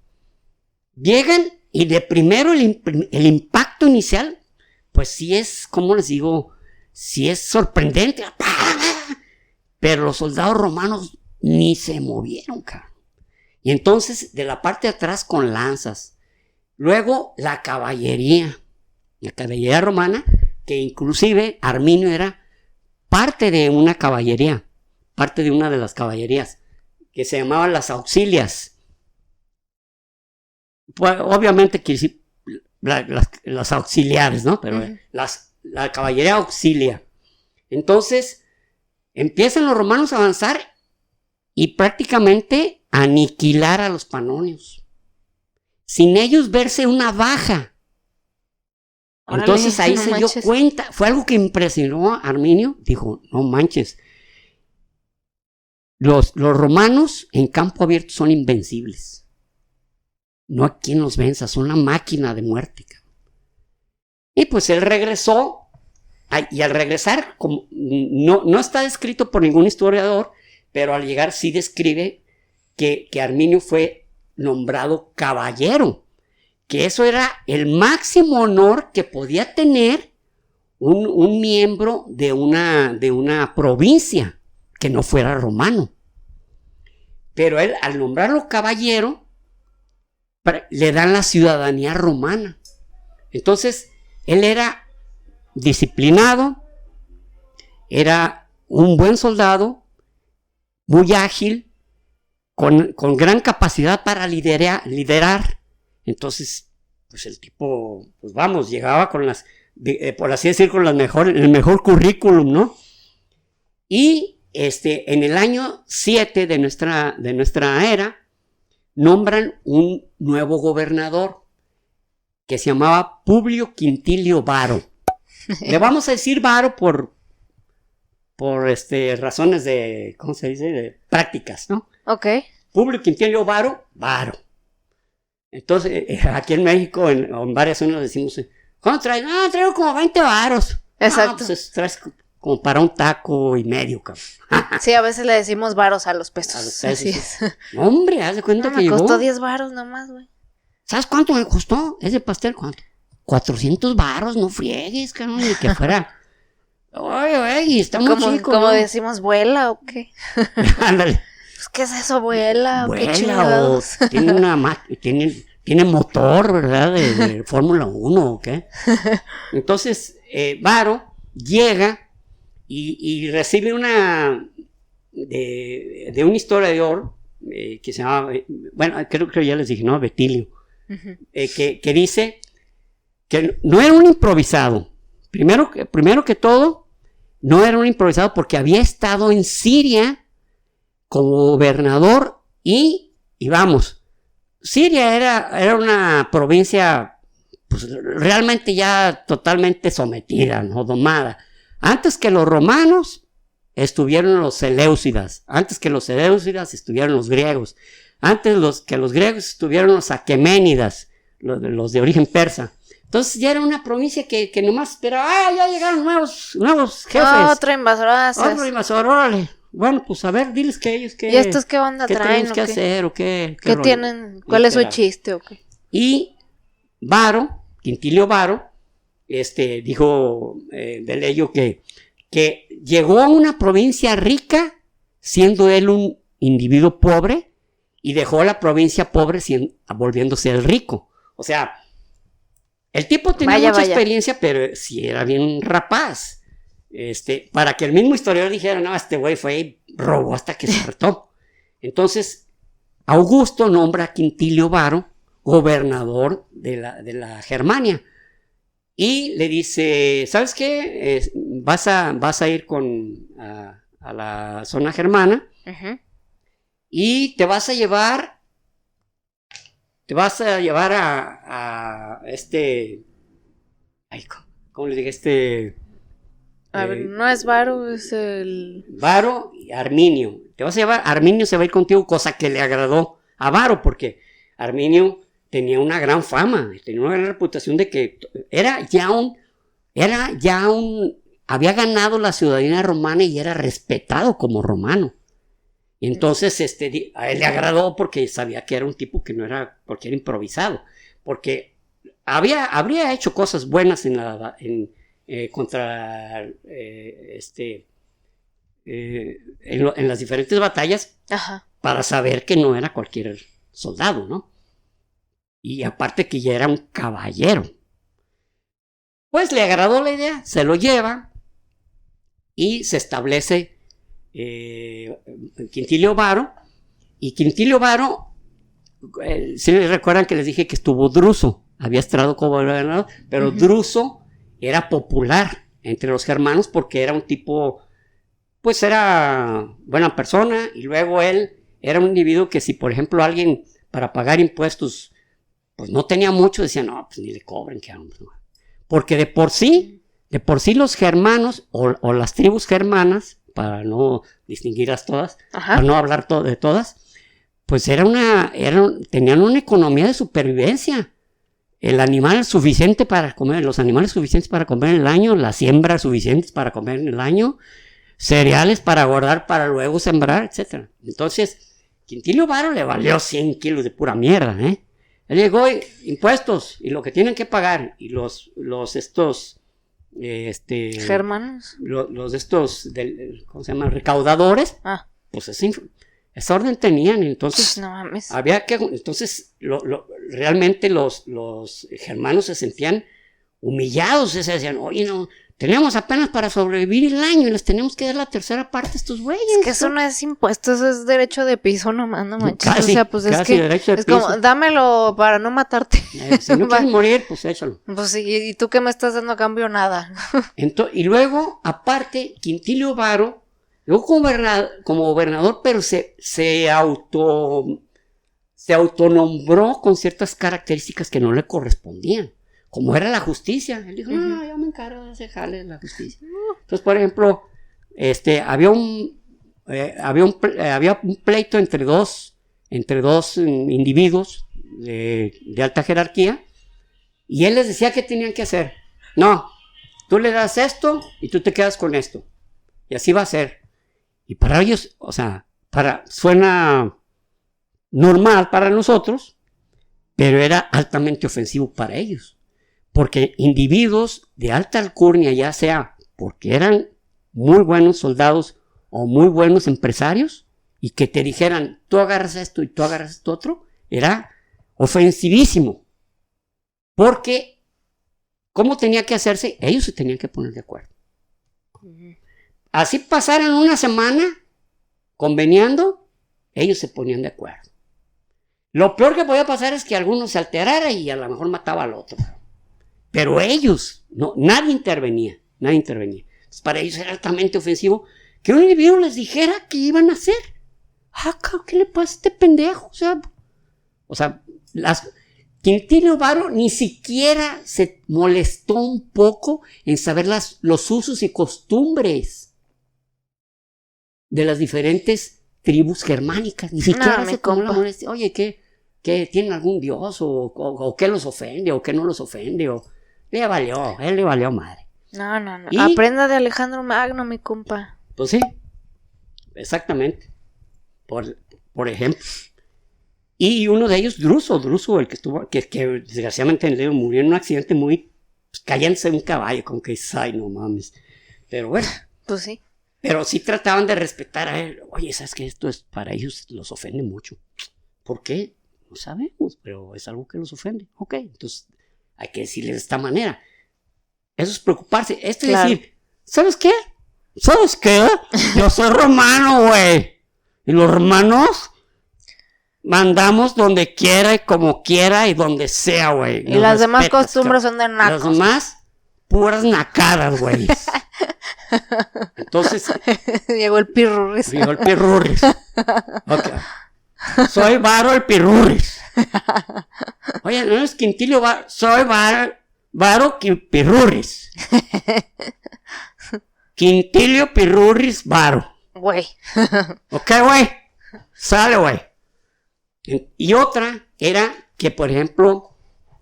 llegan y de primero el impacto inicial, pues sí es, ¿cómo les digo? Sí es sorprendente. Pero los soldados romanos ni se movieron, cabrón. Y entonces de la parte de atrás con lanzas. Luego la caballería romana, que inclusive Arminio era parte de una caballería, parte de una de las caballerías, que se llamaban las auxilias. Pues, obviamente quiere decir las auxiliares, ¿no? Pero uh-huh. La caballería auxilia. Entonces, empiezan los romanos a avanzar y prácticamente aniquilar a los panonios, sin ellos verse una baja. Entonces ahí se dio cuenta, fue algo que impresionó a Arminio, dijo, no manches, los romanos en campo abierto son invencibles, no hay quien los venza, son una máquina de muerte. Y pues él regresó, y al regresar, como no está descrito por ningún historiador, pero al llegar sí describe que Arminio fue nombrado caballero, que eso era el máximo honor que podía tener un miembro de una provincia que no fuera romano. Pero él, al nombrarlo caballero, le dan la ciudadanía romana. Entonces, él era disciplinado, era un buen soldado, muy ágil, con gran capacidad para liderar. Entonces, pues el tipo, pues vamos, llegaba con por así decir, con el mejor currículum, ¿no? Y en el año 7 de nuestra era, nombran un nuevo gobernador que se llamaba Publio Quintilio Varo. Le vamos a decir Varo por razones de, ¿cómo se dice? De prácticas, ¿no? Ok. Publio Quintilio Varo. Entonces, aquí en México, en varias zonas decimos, ¿cuánto traes? Traigo como 20 varos. Exacto. Pues traes como para un taco y medio, cabrón. Sí, a veces le decimos varos a los pesos. A los pesos. Así es. No, hombre, haz de cuenta que llegó. Me costó 10 varos nomás, güey. ¿Sabes cuánto me costó ese pastel? ¿Cuánto? 400 varos, no friegues, cabrón, ni que fuera. Oye, está muy chico. ¿Cómo decimos, vuela o qué? Ándale. Pues, ¿qué es eso, vuela? ¿Qué chingados? O tiene motor, ¿verdad? De Fórmula 1 o qué. Entonces, Varo llega y recibe de un historiador que se llama, bueno, creo que ya les dije, ¿no? Betilio, uh-huh. que dice que no era un improvisado. Primero que todo, no era un improvisado porque había estado en Siria como gobernador y vamos, Siria era una provincia pues, realmente ya totalmente sometida, ¿no? Domada. Antes que los romanos estuvieron los seleucidas, antes que los seleucidas estuvieron los griegos, antes que los griegos estuvieron los aqueménidas, los de origen persa. Entonces ya era una provincia que nomás esperaba, ya llegaron nuevos jefes. Otro invasor, órale, bueno, pues a ver, diles que ellos ¿Y estos qué onda qué traen? tenemos que hacer o qué ¿Qué tienen? ¿Cuál es su chiste o qué? Y Varo, Quintilio Varo, dijo Velello que llegó a una provincia rica siendo él un individuo pobre y dejó la provincia pobre volviéndose el rico. O sea, el tipo tenía mucha experiencia, pero sí era bien rapaz. Para que el mismo historiador dijera, no, este güey fue y robó hasta que se hartó. Entonces, Augusto nombra a Quintilio Varo gobernador de la Germania. Y le dice, ¿sabes qué? Vas a ir a la zona germana y te vas a llevar a ay, ¿cómo le dije? A ver, no es Varo, es el... Varo y Arminio. Te vas a llevar, Arminio se va a ir contigo, cosa que le agradó a Varo, porque Arminio tenía una gran fama, tenía una gran reputación de que había ganado la ciudadanía romana y era respetado como romano. Y entonces a él le agradó porque sabía que era un tipo que no era, porque era improvisado, porque habría hecho cosas buenas contra en las diferentes batallas. Ajá. Para saber que no era cualquier soldado, ¿no? Y aparte que ya era un caballero. Pues le agradó la idea, se lo lleva y se establece Quintilio Varo. Y Quintilio Varo, si les recuerdan que les dije que estuvo Druso, había estado como gobernador, pero Druso era popular entre los germanos porque era un tipo, pues era buena persona, y luego él era un individuo que si por ejemplo alguien para pagar impuestos pues no tenía mucho, decía no, pues ni le cobren, que porque de por sí los germanos o las tribus germanas, para no distinguirlas todas, para no hablar de todas, pues tenían una economía de supervivencia. El animal suficiente para comer, los animales suficientes para comer en el año, las siembras suficientes para comer en el año, cereales para guardar para luego sembrar, etc. Entonces, Quintilio Varo le valió 100 kilos de pura mierda, ¿eh? Él llegó impuestos y lo que tienen que pagar y los germanos, los estos ¿cómo se llama? Recaudadores, pues esa orden tenían, entonces no mames. Entonces realmente los germanos se sentían humillados, se decían, oye, no, teníamos apenas para sobrevivir el año y les tenemos que dar la tercera parte a estos güeyes. Es que eso no es impuesto, eso es derecho de piso nomás, no manches. Casi, o sea, pues es que derecho de es piso. Como, dámelo para no matarte. Si no quieres morir, pues échalo. Pues sí, ¿y tú qué me estás dando a cambio? Nada. Y luego, aparte, Quintilio Varo, luego como gobernador, pero se autonombró con ciertas características que no le correspondían. Como era la justicia. Él dijo, no, yo me encargo de ese jale de la justicia. Entonces, por ejemplo, había un pleito entre dos individuos de alta jerarquía, y él les decía qué tenían que hacer. No, tú le das esto y tú te quedas con esto. Y así va a ser. Y para ellos, o sea, suena normal para nosotros, pero era altamente ofensivo para ellos. Porque individuos de alta alcurnia, ya sea porque eran muy buenos soldados o muy buenos empresarios, y que te dijeran, tú agarras esto y tú agarras esto otro, era ofensivísimo. Porque, ¿cómo tenía que hacerse? Ellos se tenían que poner de acuerdo. Así pasaran una semana conveniando, ellos se ponían de acuerdo. Lo peor que podía pasar es que alguno se alterara y a lo mejor mataba al otro. Pero ellos, no, nadie intervenía. Entonces, para ellos era altamente ofensivo que un individuo les dijera qué iban a hacer. ¿Qué le pasa a este pendejo? O sea, Quintilio Varo ni siquiera se molestó un poco en saber los usos y costumbres de las diferentes tribus germánicas. Ni siquiera se tomó la molestia. Oye, ¿qué tienen algún dios? ¿O qué los ofende? ¿O qué no los ofende? Él le valió madre. No. Aprenda de Alejandro Magno, mi compa. Pues sí. exactamente. Por ejemplo. Y uno de ellos, Druso, el que estuvo, que desgraciadamente murió en un accidente muy, cayéndose de un caballo, como que dices, ay, no mames. Pero bueno. Pues sí. Pero sí trataban de respetar a él. Oye, ¿sabes qué? Esto es para ellos, los ofende mucho. ¿Por qué? No sabemos, pero es algo que los ofende. Ok, entonces hay que decirles de esta manera. Eso es preocuparse. Claro. Decir, ¿sabes qué? ¿Sabes qué? Yo soy romano, güey. Y los romanos mandamos donde quiera y como quiera y donde sea, güey. Y las demás costumbres son de nacos. Las demás, puras nacadas, güey. Entonces... Llegó el pirurris. Okay. Soy Varo el Pirurris. Oye, no es Quintilio Varo. Soy Varo Pirurris. Quintilio Pirurris Varo. Güey. Ok, güey. Sale, güey. Y otra era que, por ejemplo,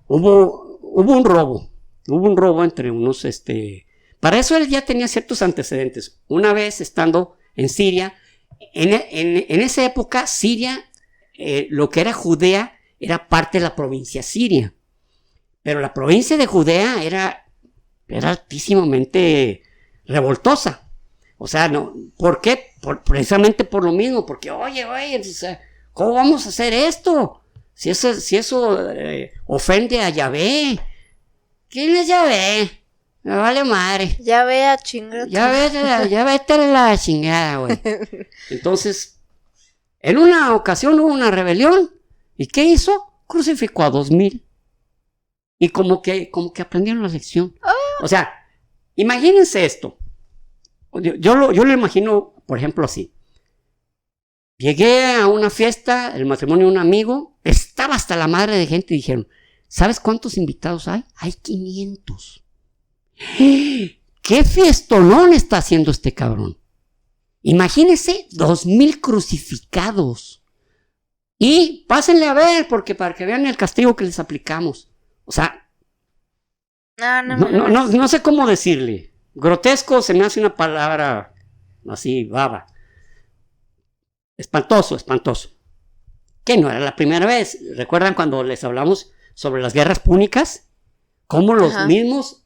hubo un robo. Hubo un robo entre unos, Para eso él ya tenía ciertos antecedentes. Una vez estando en Siria, en esa época, Siria, lo que era Judea, era parte de la provincia siria. Pero la provincia de Judea era altísimamente revoltosa. O sea, no, ¿por qué? Precisamente por lo mismo, porque, oye, o sea, ¿cómo vamos a hacer esto? Si eso ofende a Yahvé. ¿Quién es Yahvé? Me vale madre. Ya ve a chingar. Ya vete a la chingada, güey. Entonces, en una ocasión hubo una rebelión. ¿Y qué hizo? Crucificó a 2,000. Y como que aprendieron la lección. O sea, imagínense esto. Yo lo imagino, por ejemplo, así. Llegué a una fiesta, el matrimonio de un amigo, estaba hasta la madre de gente y dijeron, ¿sabes cuántos invitados hay? Hay 500. ¿Qué fiestolón está haciendo este cabrón? Imagínense 2,000 crucificados. Y pásenle a ver, porque para que vean el castigo que les aplicamos. O sea, no sé cómo decirle. Grotesco se me hace una palabra así, baba. Espantoso. Que no era la primera vez. ¿Recuerdan cuando les hablamos sobre las guerras púnicas? Cómo los mismos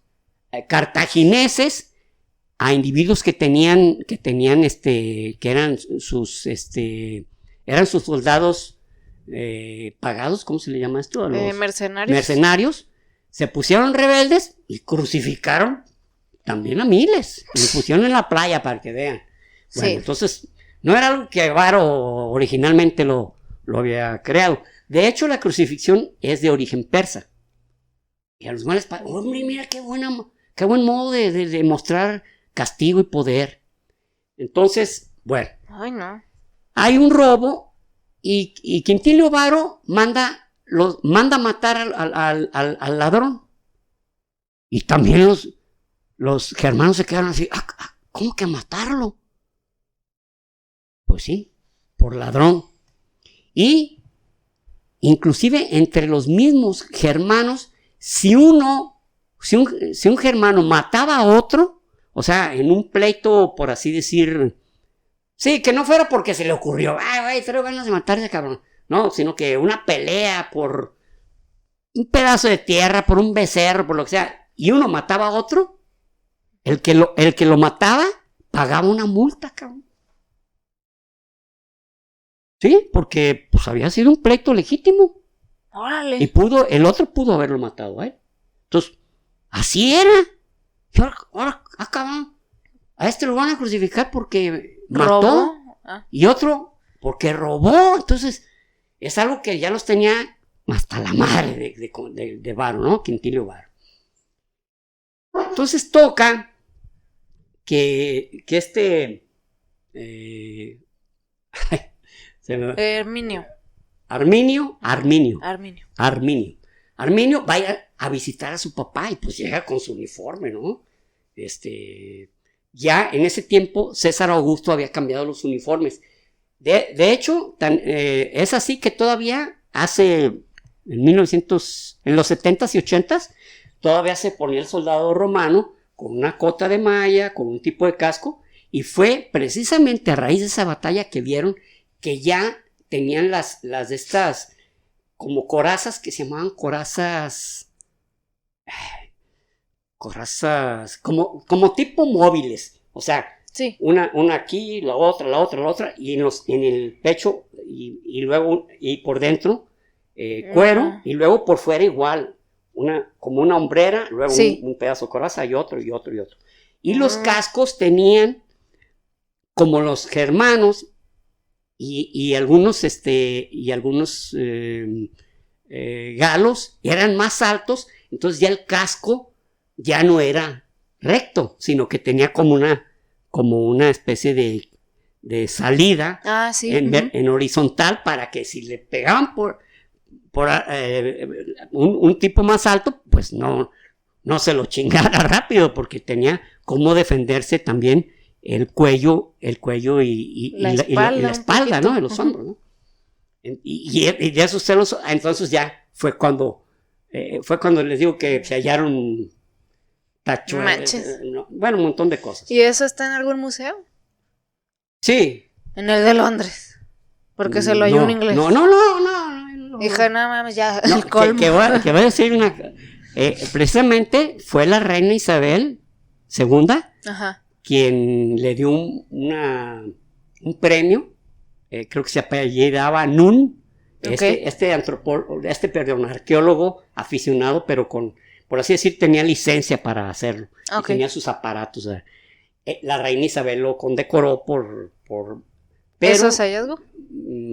cartagineses a individuos que eran sus soldados pagados, ¿cómo se le llama esto? Los mercenarios, se pusieron rebeldes y crucificaron también a miles. Y lo pusieron en la playa para que vean. Bueno, sí. Entonces, no era algo que Varo originalmente lo había creado. De hecho, la crucifixión es de origen persa. Y a los males, hombre, mira qué buen modo de mostrar castigo y poder. Entonces, bueno. Ay, no. Hay un robo y Quintilio Varo manda matar al ladrón. Y también los germanos se quedaron así, ¿cómo que matarlo? Pues sí, por ladrón. Y inclusive entre los mismos germanos, si un germano mataba a otro, o sea, en un pleito, por así decir, sí, que no fuera porque se le ocurrió, pero ganas de matar a ese cabrón, no, sino que una pelea por un pedazo de tierra, por un becerro, por lo que sea, y uno mataba a otro, el que lo mataba pagaba una multa, cabrón. Sí, porque pues había sido un pleito legítimo. Órale. Y el otro pudo haberlo matado a él. Entonces, así era. Y ahora, cabrón, a este lo van a crucificar porque mató. Y otro porque robó. Entonces, es algo que ya los tenía hasta la madre de Varo, ¿no? Quintilio Varo. Entonces toca que Arminio vaya a visitar a su papá y pues llega con su uniforme, ¿no? Ya en ese tiempo César Augusto había cambiado los uniformes. De hecho, es así que todavía en los 70s y 80s, todavía se ponía el soldado romano con una cota de malla, con un tipo de casco, Y fue precisamente a raíz de esa batalla que vieron que ya tenían las de estas como corazas que se llamaban corazas, como tipo móviles, o sea, sí. una aquí, la otra, y en el pecho, y luego, y por dentro, cuero, y luego por fuera igual, como una hombrera, luego un pedazo de coraza, y otro. Y los cascos tenían, como los germanos, y algunos galos eran más altos, entonces ya el casco ya no era recto, sino que tenía como una especie de salida en horizontal, para que si le pegaban por un tipo más alto, pues no se lo chingara rápido, porque tenía cómo defenderse también el cuello y la espalda, ¿no? De los hombros, ¿no? Y de esos celos, entonces ya fue cuando les digo que se hallaron tachuelas, un montón de cosas. ¿Y eso está en algún museo? Sí. En el de Londres, porque se lo halló un inglés. No. Dije, no mames, ya, el colmo. Que voy a decir precisamente fue la reina Isabel II, quien le dio un premio, creo que se apellidaba Nun, arqueólogo aficionado, pero por así decir, tenía licencia para hacerlo, y tenía sus aparatos. La reina Isabel lo condecoró por ¿Eso es hallazgo?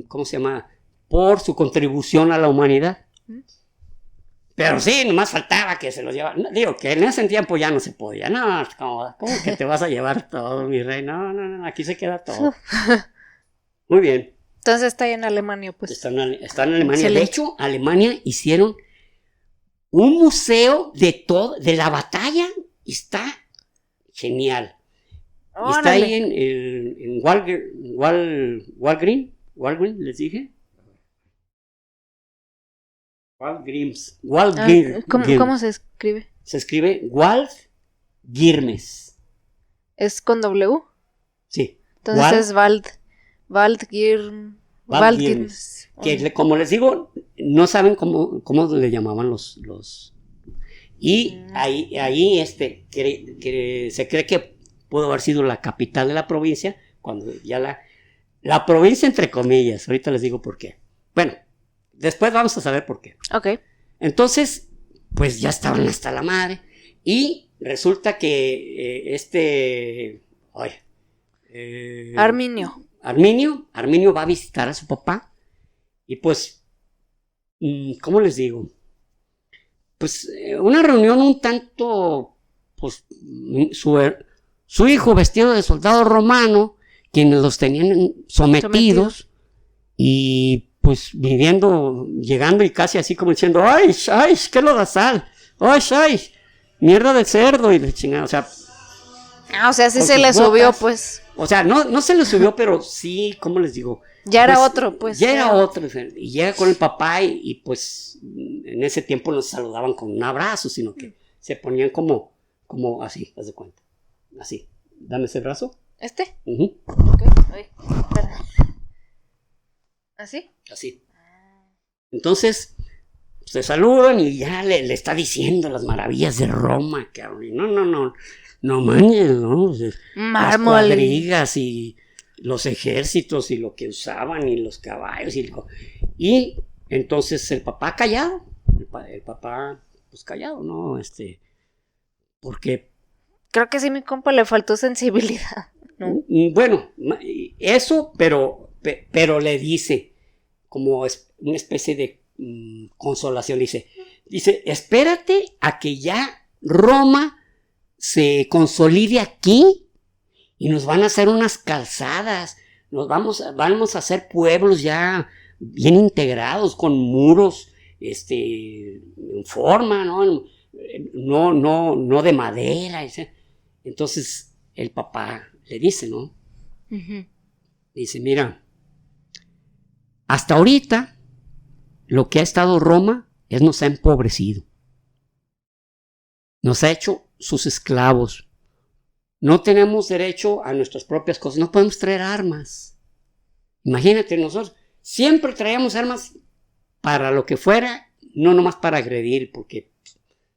¿Cómo se llama? Por su contribución a la humanidad. Pero sí, nomás faltaba que se los llevara. Digo, que en ese tiempo ya no se podía. No, ¿cómo que te vas a llevar todo, mi rey? No, aquí se queda todo. Muy bien. Entonces está ahí en Alemania, pues. Está en Alemania. Excelente. De hecho, Alemania hicieron un museo de la batalla. Está genial. Y está ahí en Walgrim, les dije. Walgrim. ¿Cómo se escribe? Se escribe Waldgirmes. ¿Es con W? Sí. Entonces es Waldgirmes. Que como les digo, no saben cómo le llamaban los. Y ahí que se cree que pudo haber sido la capital de la provincia, cuando ya la provincia entre comillas. Ahorita les digo por qué. Bueno, después vamos a saber por qué. Ok. Entonces, pues ya estaban hasta la madre. Y resulta que Arminio va a visitar a su papá. Y pues, ¿cómo les digo? Pues una reunión un tanto, pues, su hijo vestido de soldado romano, quienes los tenían sometidos. Y pues llegando y casi así como diciendo, ¡ay, qué lodazal! ¡Ay, mierda de cerdo! Y de chingada, o sea... o sea, sí se le subió, pues. O sea, no se le subió, pero sí, ¿cómo les digo? Ya era otro, pues. Ya era otro. Y llega con el papá y pues en ese tiempo no se saludaban con un abrazo, sino que se ponían como así, haz de cuenta. Así. Dame ese brazo. ¿Este? Ok. Ay, espera. ¿Así? Así. Se saludan y ya le está diciendo las maravillas de Roma, cabrón. No manches, ¿no? Las cuadrigas y los ejércitos y lo que usaban y los caballos y entonces el papá callado. El papá, pues callado, ¿no? Porque... Creo que sí, mi compa le faltó sensibilidad, ¿no? Bueno, eso, pero le dice, como una especie de consolación, dice, espérate a que ya Roma se consolide aquí y nos van a hacer unas calzadas, vamos a hacer pueblos ya bien integrados, con muros en forma, ¿no? No de madera. Entonces el papá le dice, ¿no? Dice, mira, hasta ahorita lo que ha estado Roma nos ha empobrecido. Nos ha hecho sus esclavos. no tenemos derecho a nuestras propias cosas, no podemos traer armas. Imagínate, nosotros siempre traíamos armas para lo que fuera, no nomás para agredir, porque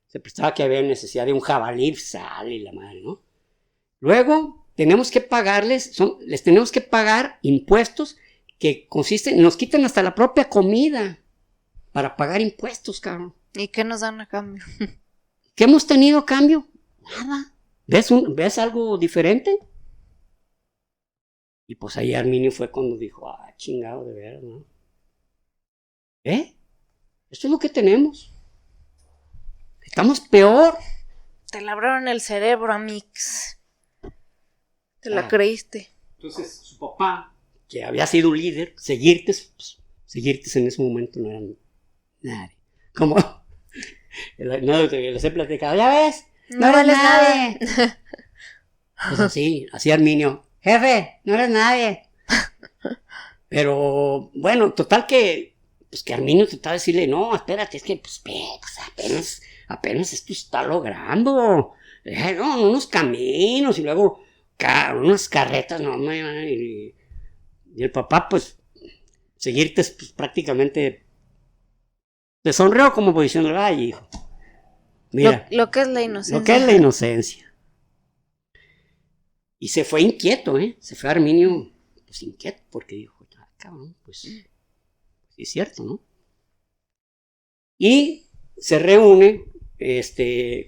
se prestaba que había necesidad de un jabalí, sale la madre, ¿no? Luego tenemos que pagarles, les tenemos que pagar impuestos que consisten, nos quitan hasta la propia comida para pagar impuestos, cabrón. ¿Y qué nos dan a cambio? ¿Qué hemos tenido a cambio? Nada. ¿Ves algo diferente? Y pues ahí Arminio fue cuando dijo, chingado, de veras, ¿no? Esto es lo que tenemos. Estamos peor. Te labraron el cerebro, amix. Te la creíste. Entonces su papá, que había sido un líder, seguirte en ese momento no era nadie. Como les he platicado, ya ves, no eres nadie. Pues así Arminio, jefe, no eres nadie. Pero bueno, total que Arminio trataba de decirle, no, espérate, es que apenas esto está logrando. Unos caminos y luego unas carretas, y el papá, pues, seguirte, pues, prácticamente te sonrió como diciendo, ay, hijo, mira. Lo que es la inocencia. Lo que es la inocencia. Y se fue inquieto, se fue Arminio, pues, inquieto, porque dijo, cabrón, pues, es cierto, ¿no? Y se reúne,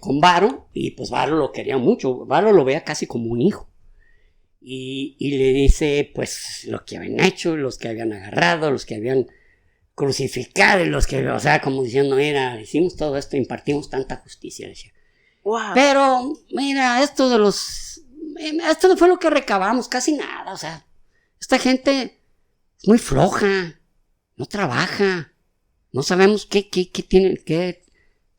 con Varo, y pues Varo lo quería mucho, Varo lo veía casi como un hijo. Y le dice, pues, lo que habían hecho, los que habían agarrado, los que habían crucificado, los que, o sea, como diciendo, mira, hicimos todo esto, impartimos tanta justicia, decía. Wow. Pero, mira, esto no fue lo que recabamos, casi nada, o sea, esta gente es muy floja, no trabaja, no sabemos qué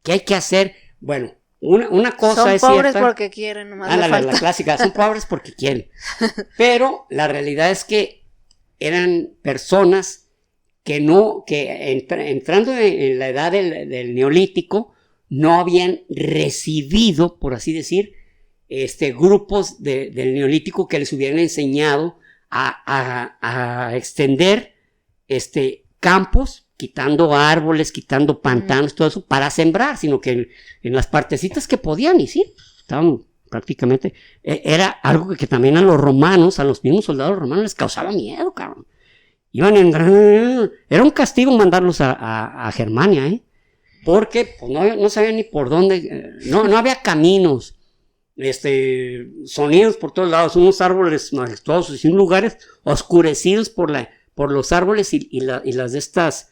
hay que hacer. Bueno, una cosa es cierta. Son pobres porque quieren, nomás le falta. La clásica, son pobres porque quieren. Pero la realidad es que eran personas que entrando en la edad del Neolítico, no habían recibido, por así decir, grupos del Neolítico que les hubieran enseñado a extender campos, quitando árboles, quitando pantanos, todo eso, para sembrar, sino que en las partecitas que podían, y sí, estaban prácticamente, era algo que también a los romanos, a los mismos soldados romanos les causaba miedo, cabrón. Era un castigo mandarlos a Germania, porque pues, no sabían ni por dónde, no había caminos, sonidos por todos lados, unos árboles majestuosos y lugares oscurecidos por los árboles y las de estas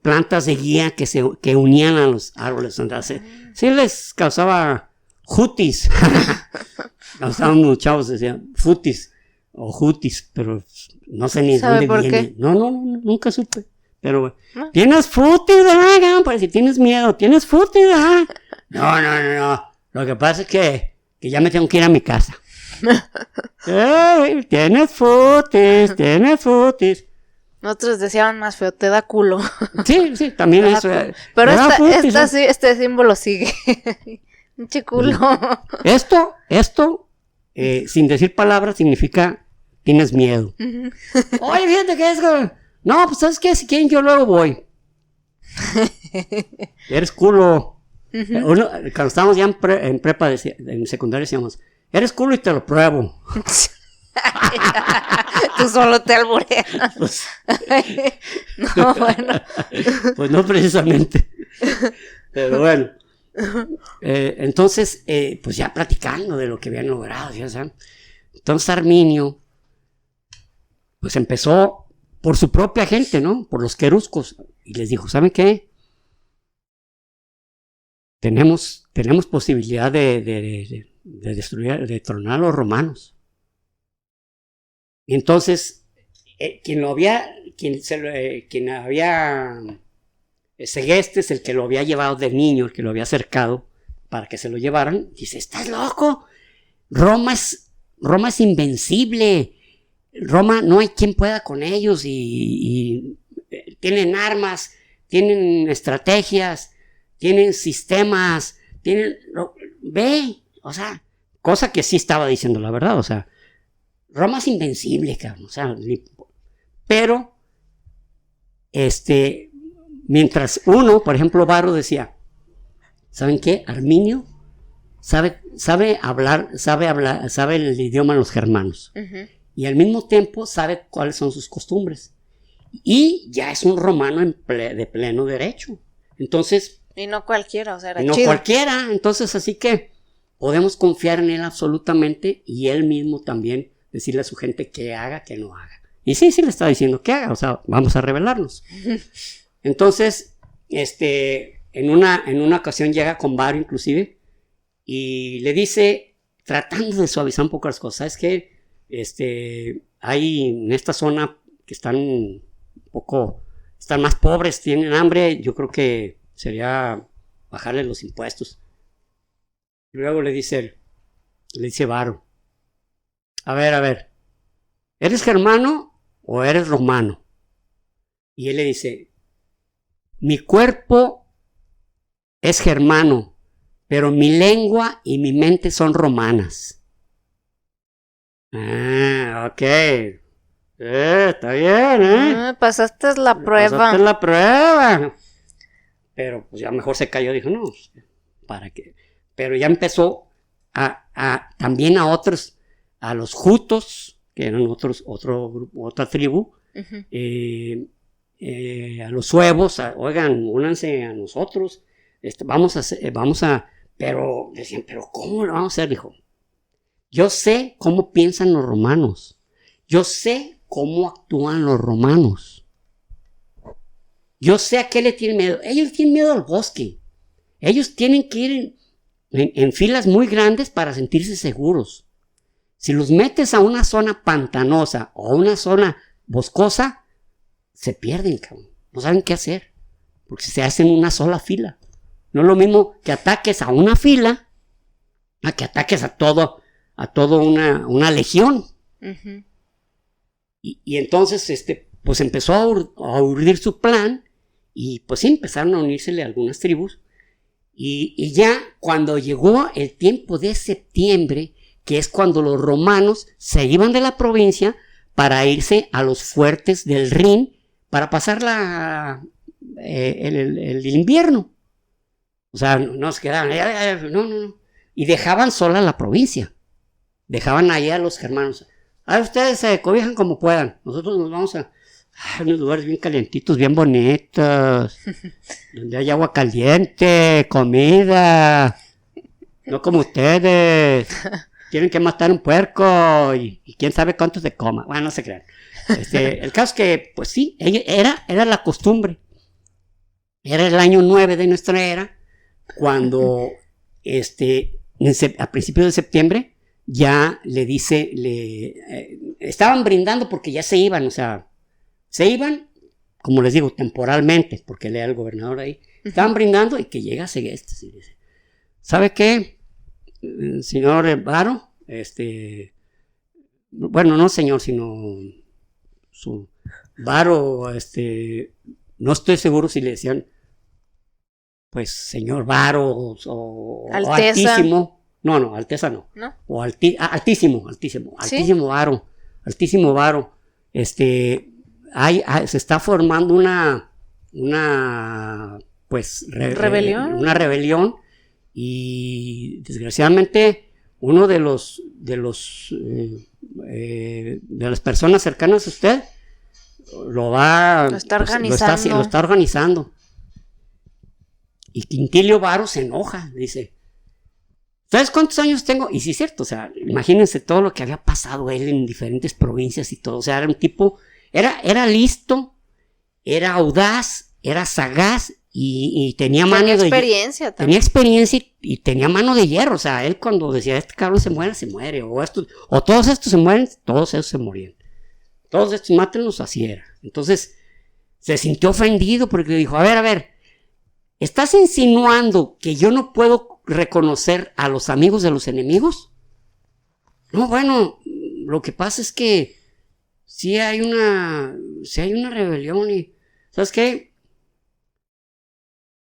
plantas de guía que unían a los árboles. Entonces, sí les causaba jutis. Causaban unos chavos, decían futis o jutis, pero no sé ni dónde por viene. Qué? No, nunca supe. Pero ¿no? Tienes futis, para si tienes miedo, tienes futis, No. Lo que pasa es que ya me tengo que ir a mi casa. Tienes futis. Nosotros decíamos más feo, te da culo. Sí, también eso. Pero este símbolo sigue. Pinche culo. Esto, sin decir palabras, significa tienes miedo. Oye, fíjate que es. No, pues sabes qué, si quieren yo luego voy. Eres culo. Cuando estábamos ya en prepa, en secundaria decíamos, eres culo y te lo pruebo. Tú solo te albureas. No, bueno. Pues no precisamente. Pero bueno. Entonces, pues ya platicando de lo que habían logrado, ¿ya saben? Entonces Arminio, pues empezó por su propia gente, ¿no? Por los queruscos. Y les dijo, ¿saben qué? Tenemos posibilidad de destruir, de tronar a los romanos. Y entonces, Segestes, el que lo había llevado de niño, el que lo había acercado para que se lo llevaran, dice, ¿estás loco? Roma es invencible. Roma no hay quien pueda con ellos y tienen armas, tienen estrategias, tienen sistemas, ve, o sea, cosa que sí estaba diciendo la verdad, o sea, Roma es invencible, cabrón, o sea, pero, mientras uno, por ejemplo, Varo decía, ¿saben qué? Arminio sabe hablar el idioma de los germanos, y al mismo tiempo sabe cuáles son sus costumbres, y ya es un romano de pleno derecho, entonces... Y no cualquiera, o sea, era no chido. cualquiera, entonces así que podemos confiar en él absolutamente, y él mismo también decirle a su gente que haga, que no haga. Y sí le está diciendo que haga, o sea, vamos a rebelarnos. Entonces, en una ocasión llega con Varo inclusive, y le dice, tratando de suavizar un poco las cosas, ¿sabes qué? Hay en esta zona que están más pobres, tienen hambre, yo creo que sería bajarle los impuestos. Y luego le dice Varo, a ver, ¿eres germano o eres romano? Y él le dice, mi cuerpo es germano, pero mi lengua y mi mente son romanas. Ah, ok. Está bien, pasaste la prueba. Pasaste la prueba. Pero pues ya mejor se cayó, dijo, no, ¿para qué? Pero ya empezó también a otros, a los jutos, que eran otra tribu, a los suevos, oigan, únanse a nosotros, pero decían, pero ¿cómo lo vamos a hacer? Dijo, yo sé cómo piensan los romanos, yo sé cómo actúan los romanos, yo sé a qué le tienen miedo. Ellos tienen miedo al bosque, ellos tienen que ir en filas muy grandes para sentirse seguros. Si los metes a una zona pantanosa o a una zona boscosa, se pierden, cabrón. No saben qué hacer, porque se hacen una sola fila. No es lo mismo que ataques a una fila a que ataques a todo una legión. Y entonces, pues empezó a urdir su plan, y pues sí, empezaron a unírsele a algunas tribus, y ya cuando llegó el tiempo de septiembre, que es cuando los romanos se iban de la provincia para irse a los fuertes del Rin para pasar el invierno. O sea, no se quedaban, no. Y dejaban sola la provincia. Dejaban ahí a los germanos. Ustedes se cobijan como puedan. Nosotros nos vamos a unos lugares bien calientitos, bien bonitos, donde hay agua caliente, comida. No como ustedes. Tienen que matar un puerco y quién sabe cuánto se coma. Bueno, no se crean. El caso es que, pues sí, era la costumbre. Era el año 9 de nuestra era, cuando a principios de septiembre ya le dice, estaban brindando porque ya se iban, o sea, se iban, como les digo, temporalmente, porque él era el gobernador ahí. Estaban brindando y que llega Segeste y dice, ¿sabe qué? Señor Varo, bueno, no señor, sino su Varo, no estoy seguro si le decían, pues, señor Varo o altísimo. No, Alteza no. ¿No? O altísimo Varo. Altísimo Varo. Se está formando una rebelión. Una rebelión. Y desgraciadamente uno de las personas cercanas a usted lo está organizando. Y Quintilio Varo se enoja, dice, ¿sabes cuántos años tengo? Y sí es cierto, o sea, imagínense todo lo que había pasado él en diferentes provincias y todo, o sea, era un tipo, era listo, era audaz, era sagaz, y tenía experiencia también. Tenía experiencia y tenía mano de hierro. O sea, él cuando decía, este cabrón se muere. O todos estos se mueren, todos esos se morían. Todos estos mátenlos, así era. Entonces, se sintió ofendido porque dijo, a ver, ¿estás insinuando que yo no puedo reconocer a los amigos de los enemigos? No, bueno, lo que pasa es que sí hay una rebelión y, ¿sabes qué?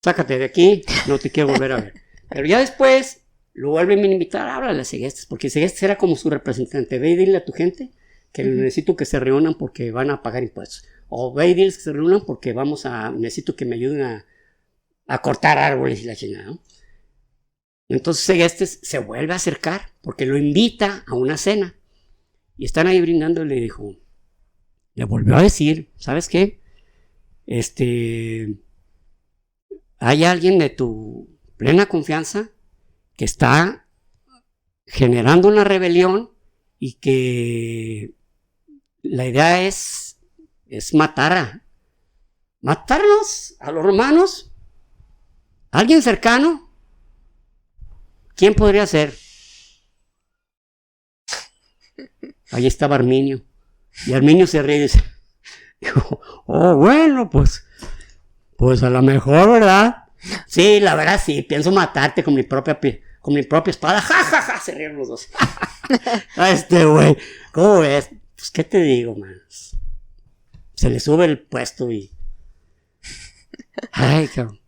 Sácate de aquí, no te quiero volver a ver. Pero ya después lo vuelven a invitar, háblale a Segestes, porque Segestes era como su representante. Ve y dile a tu gente que necesito que se reúnan porque van a pagar impuestos. O ve y diles que se reúnan porque necesito que me ayuden a cortar árboles y la chingada, ¿no? Entonces Segestes se vuelve a acercar porque lo invita a una cena. Y están ahí brindando y le volvió a decir, ¿sabes qué? Hay alguien de tu plena confianza que está generando una rebelión y que la idea es matarnos a los romanos. ¿Alguien cercano? ¿Quién podría ser? Ahí estaba Arminio. Y Arminio se ríe y dice, bueno, pues a lo mejor, ¿verdad? Sí, la verdad sí, pienso matarte con mi propia espada. Ja, ja, ja, se ríen los dos. Güey, ¿cómo ves? Pues, ¿qué te digo, man? Se le sube el puesto y... Ay, cabrón.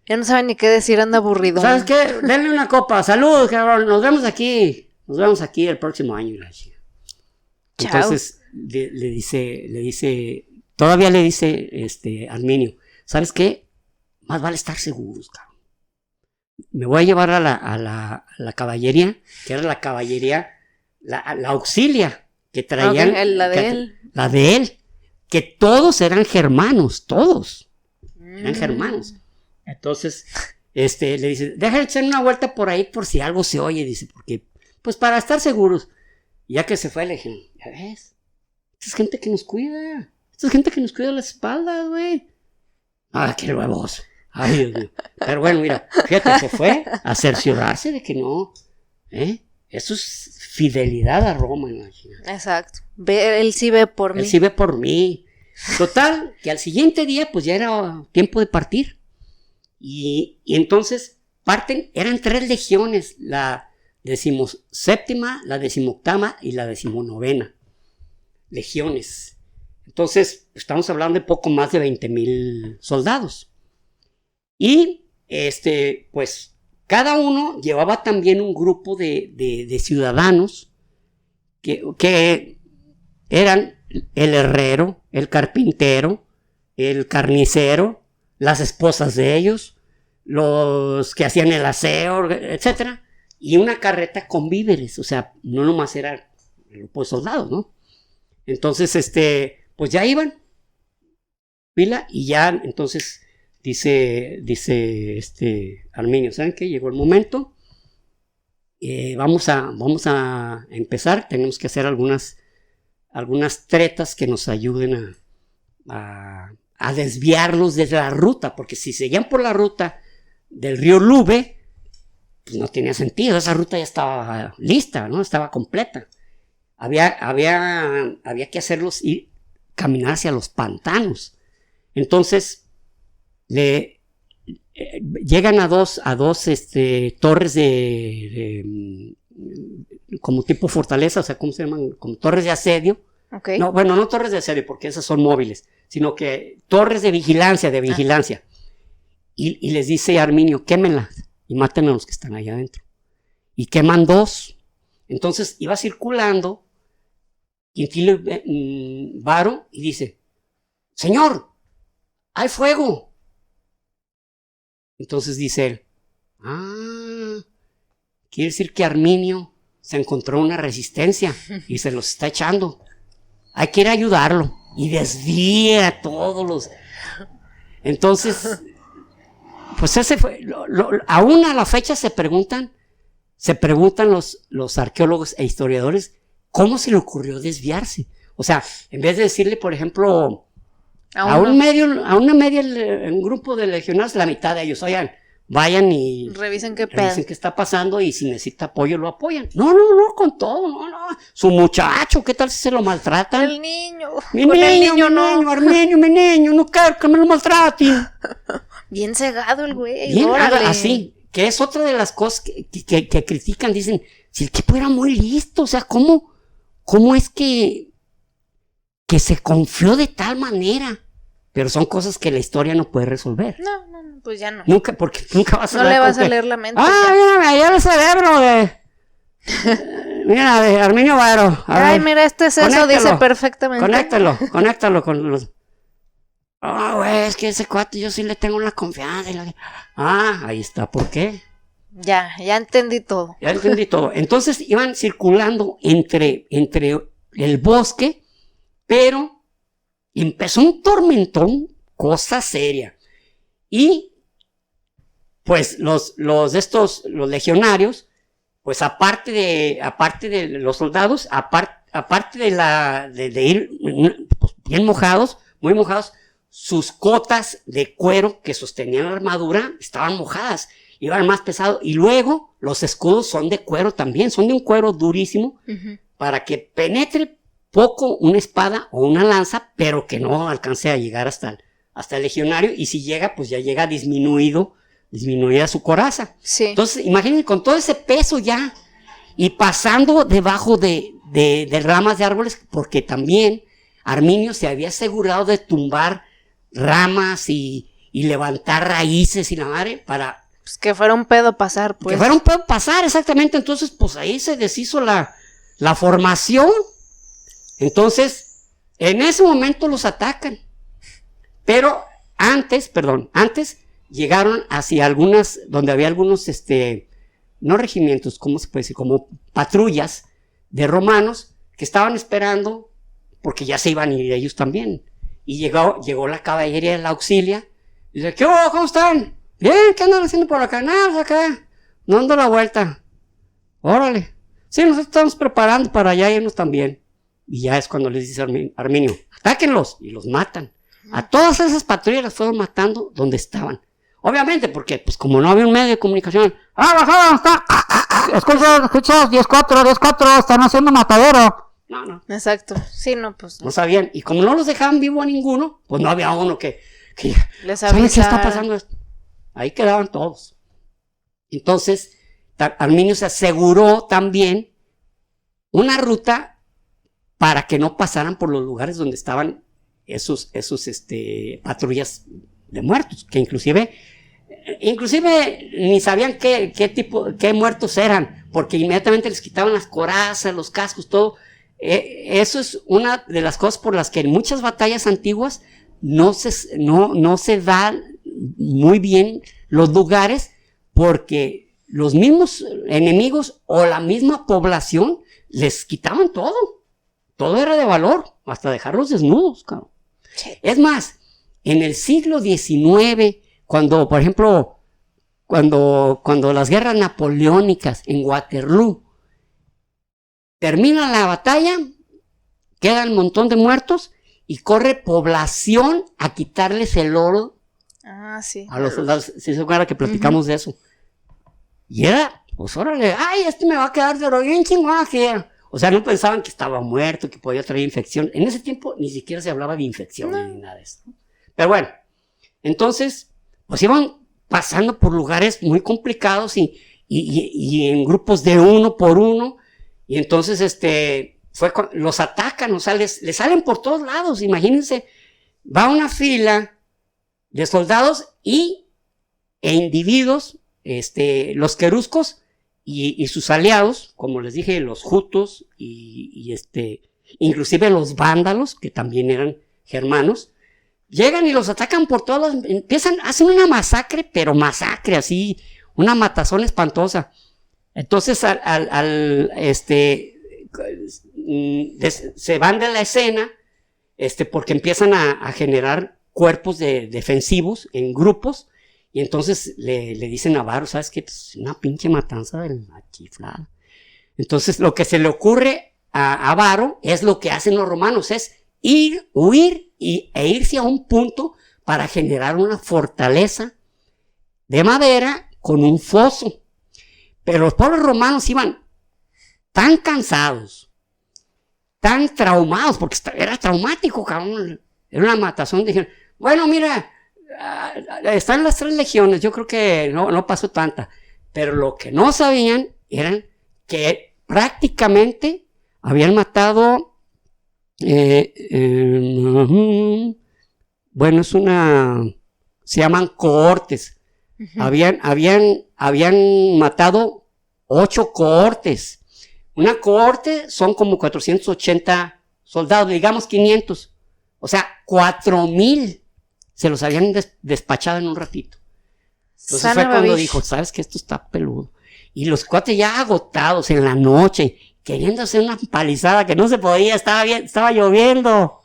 Ya no sabe ni qué decir, anda aburrido. ¿Sabes qué? Denle una copa. Salud, cabrón. Nos vemos aquí el próximo año. Entonces le dice, todavía le dice Arminio, ¿sabes qué? Más vale estar seguros, cabrón. Me voy a llevar a la caballería, que era la caballería, la auxilia, que traían. Okay, la de él. Que todos eran germanos, todos. Eran germanos. Entonces, le dice, déjale echar una vuelta por ahí por si algo se oye, dice, porque, pues para estar seguros. Ya que se fue, le dije, ya ves, esta es gente que nos cuida. Esta es gente que nos cuida las espaldas, güey. Ah, qué huevos. Ay, Dios mío. Pero bueno, mira, fíjate, se fue a cerciorarse de que no. Eso es fidelidad a Roma, imagínate. Exacto. Él sí ve por mí. Él sí ve por mí. Total, que al siguiente día, pues ya era tiempo de partir. Y entonces parten, eran 3 legiones, la 17ª, la 18ª y la 19ª legiones. Entonces, estamos hablando de poco más de 20,000 soldados. Y, pues, cada uno llevaba también un grupo de ciudadanos que eran el herrero, el carpintero, el carnicero, las esposas de ellos, los que hacían el aseo, etcétera, y una carreta con víveres, o sea, no nomás era el grupo de soldados, ¿no? Entonces, pues ya iban, pila, y ya, entonces, dice Arminio, ¿saben qué? Llegó el momento, vamos a empezar, tenemos que hacer algunas tretas que nos ayuden a desviarlos de la ruta, porque si seguían por la ruta del río Lube, pues no tenía sentido, esa ruta ya estaba lista, ¿no? Estaba completa. Había que hacerlos ir caminar hacia los pantanos. Entonces llegan a dos torres de como tipo fortaleza, o sea, ¿cómo se llaman? Como torres de asedio. Okay. No, bueno, no torres de asedio porque esas son móviles, sino que torres de vigilancia. Y les dice Arminio, quémenlas y maten a los que están allá adentro. Y queman 2. Entonces iba circulando Quintilio Varo y dice, señor, hay fuego. Entonces dice él, quiere decir que Arminio se encontró una resistencia y se los está echando. Hay que ir a ayudarlo. Y desvía a todos los... Entonces, pues ese fue... aún a la fecha se preguntan los arqueólogos e historiadores cómo se le ocurrió desviarse. O sea, en vez de decirle, por ejemplo, a un grupo de legionarios, la mitad de ellos, oigan, vayan y revisen qué está pasando y si necesita apoyo lo apoyan. No, con todo, no. Su muchacho, ¿qué tal si se lo maltratan? El niño. Mi niño, Arminio, mi niño, no quiero que me lo maltraten. Bien cegado el güey. Bien, así, que es otra de las cosas que critican, dicen, si el tipo era muy listo, o sea, ¿cómo es que se confió de tal manera pero son cosas que la historia no puede resolver. No, pues ya no. Nunca, porque nunca vas a no le vas a leer la mente. Mírame, allá el cerebro mira, de Arminio Varo. Ay, mira, eso dice perfectamente. Conéctalo con los... güey, es que ese cuate yo sí le tengo la confianza. Ahí está, ¿por qué? Ya entendí todo. Entonces iban circulando entre el bosque, pero empezó un tormentón, cosa seria. Y pues los legionarios, pues aparte de los soldados, aparte de ir pues, bien mojados, muy mojados, sus cotas de cuero que sostenían la armadura estaban mojadas, iban más pesado. Y luego los escudos son de cuero también, son de un cuero durísimo, para que penetre poco una espada o una lanza, pero que no alcance a llegar hasta el legionario, y si llega, pues ya llega disminuida su coraza. Sí. Entonces, imagínense con todo ese peso ya, y pasando debajo de ramas de árboles, porque también Arminio se había asegurado de tumbar ramas y levantar raíces y la madre para... Pues que fuera un pedo pasar, pues. Que fuera un pedo pasar, exactamente. Entonces, pues ahí se deshizo la formación. Entonces, en ese momento los atacan. Pero antes llegaron hacia algunas, donde había algunos, no regimientos, ¿cómo se puede decir? Como patrullas de romanos que estaban esperando, porque ya se iban a ir ellos también. Y llegó la caballería de la auxilia. Y dice, ¿qué hubo? ¿Cómo están? Bien, ¿qué andan haciendo por acá? Nada, acá, dando la vuelta. Órale. Sí, nos estamos preparando para allá irnos también. Y ya es cuando les dice Arminio, atáquenlos, y los matan. A todas esas patrullas las fueron matando donde estaban. Obviamente, porque pues como no había un medio de comunicación. Escucha, 10-4, están haciendo matadero. No. Exacto. Sí, no, pues. No sabían. Y como no los dejaban vivo a ninguno, pues no había uno que les ¿saben qué está pasando esto? Ahí quedaban todos. Entonces, Arminio se aseguró también una ruta para que no pasaran por los lugares donde estaban esos patrullas de muertos, que inclusive ni sabían qué muertos eran, porque inmediatamente les quitaban las corazas, los cascos, todo. Eso es una de las cosas por las que en muchas batallas antiguas no se dan muy bien los lugares, porque los mismos enemigos o la misma población les quitaban todo era de valor, hasta dejarlos desnudos, cabrón. Sí. Es más, en el siglo XIX, cuando, por ejemplo, cuando las guerras napoleónicas en Waterloo, termina la batalla, quedan un montón de muertos y corre población a quitarles el oro sí. a los soldados. Si se acuerda que platicamos de eso. Y era, pues órale, me va a quedar de oro bien chingón aquí. O sea, no pensaban que estaba muerto, que podía traer infección. En ese tiempo ni siquiera se hablaba de infección ni nada de eso. Pero bueno, entonces, pues iban pasando por lugares muy complicados y en grupos de uno por uno. Y entonces, los atacan, o sea, les salen por todos lados. Imagínense, va una fila de soldados e individuos, los queruscos y sus aliados, como les dije, los jutos y inclusive los vándalos, que también eran germanos, llegan y los atacan por todos, hacen una masacre, pero masacre así, una matazón espantosa. Entonces se van de la escena, porque empiezan a generar cuerpos defensivos en grupos. Y entonces le dicen a Varo, ¿sabes qué? Pues una pinche matanza de la chiflada. Entonces lo que se le ocurre a Varo es lo que hacen los romanos, es huir e irse a un punto para generar una fortaleza de madera con un foso. Pero los pobres romanos iban tan cansados, tan traumados, porque era traumático, cabrón. Era una matazón. Dijeron, bueno, mira, están las 3 legiones, yo creo que no pasó tanta, pero lo que no sabían eran que prácticamente habían matado bueno, se llaman cohortes. Uh-huh. Habían matado 8 cohortes. Una cohorte son como 480 soldados, digamos 500. O sea, 4,000 se los habían despachado en un ratito. Entonces fue cuando dijo, ¿sabes qué? Esto está peludo. Y los cuates ya agotados en la noche, queriendo hacer una palizada que no se podía, estaba lloviendo.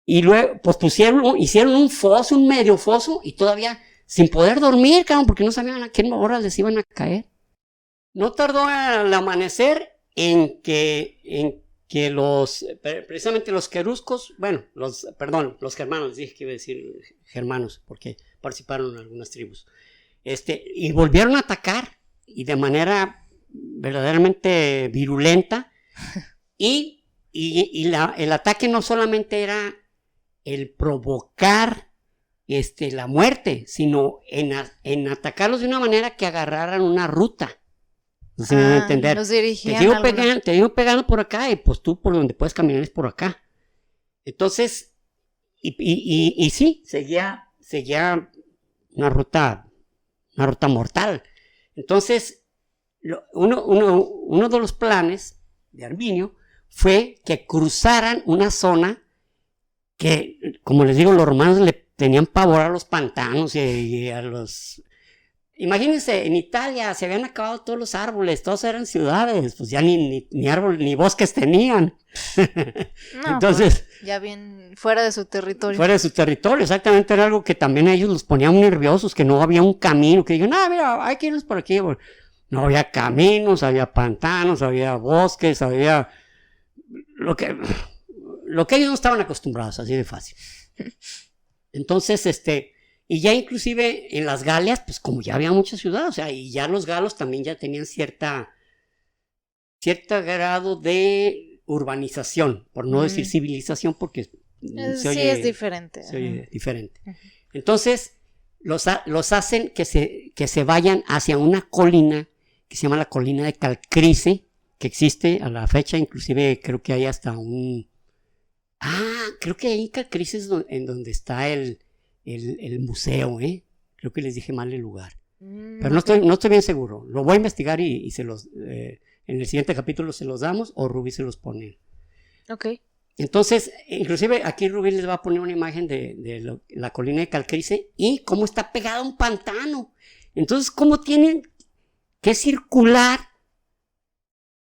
Y luego, pues hicieron un medio foso, y todavía sin poder dormir, cabrón, porque no sabían a qué horas les iban a caer. No tardó al amanecer en que precisamente los queruscos, los germanos, dije que iba a decir germanos, porque participaron en algunas tribus, y volvieron a atacar, y de manera verdaderamente virulenta, y el ataque no solamente era el provocar la muerte, sino en atacarlos de una manera que agarraran una ruta. No sé si me van a entender. Los dirigían te digo pegando por acá, y pues tú por donde puedes caminar es por acá. Entonces, y sí, seguía una ruta mortal. Entonces, uno de los planes de Arminio fue que cruzaran una zona que, como les digo, los romanos le tenían pavor a los pantanos y a los... Imagínense, en Italia se habían acabado todos los árboles, todos eran ciudades, pues ya ni árboles ni bosques tenían. No, entonces, pues ya bien fuera de su territorio. Fuera de su territorio, exactamente, era algo que también a ellos los ponía muy nerviosos, que no había un camino, que digan, mira, hay que irnos por aquí. No había caminos, había pantanos, había bosques, había lo que ellos no estaban acostumbrados, así de fácil. Entonces, y ya inclusive en las Galias, pues como ya había muchas ciudades, o sea, y ya los galos también ya tenían cierto grado de urbanización, por no decir civilización, porque es diferente. Se oye diferente. Entonces, los hacen que se vayan hacia una colina que se llama la colina de Calcrice, que existe a la fecha, inclusive creo que hay hasta creo que ahí en Calcrice es en donde está el museo, creo que les dije mal el lugar, pero no estoy bien seguro, lo voy a investigar y se los en el siguiente capítulo se los damos, o Rubí se los pone. Okay. Entonces, inclusive aquí Rubí les va a poner una imagen de la colina de Calcrice y cómo está pegada a un pantano. Entonces, cómo tienen que circular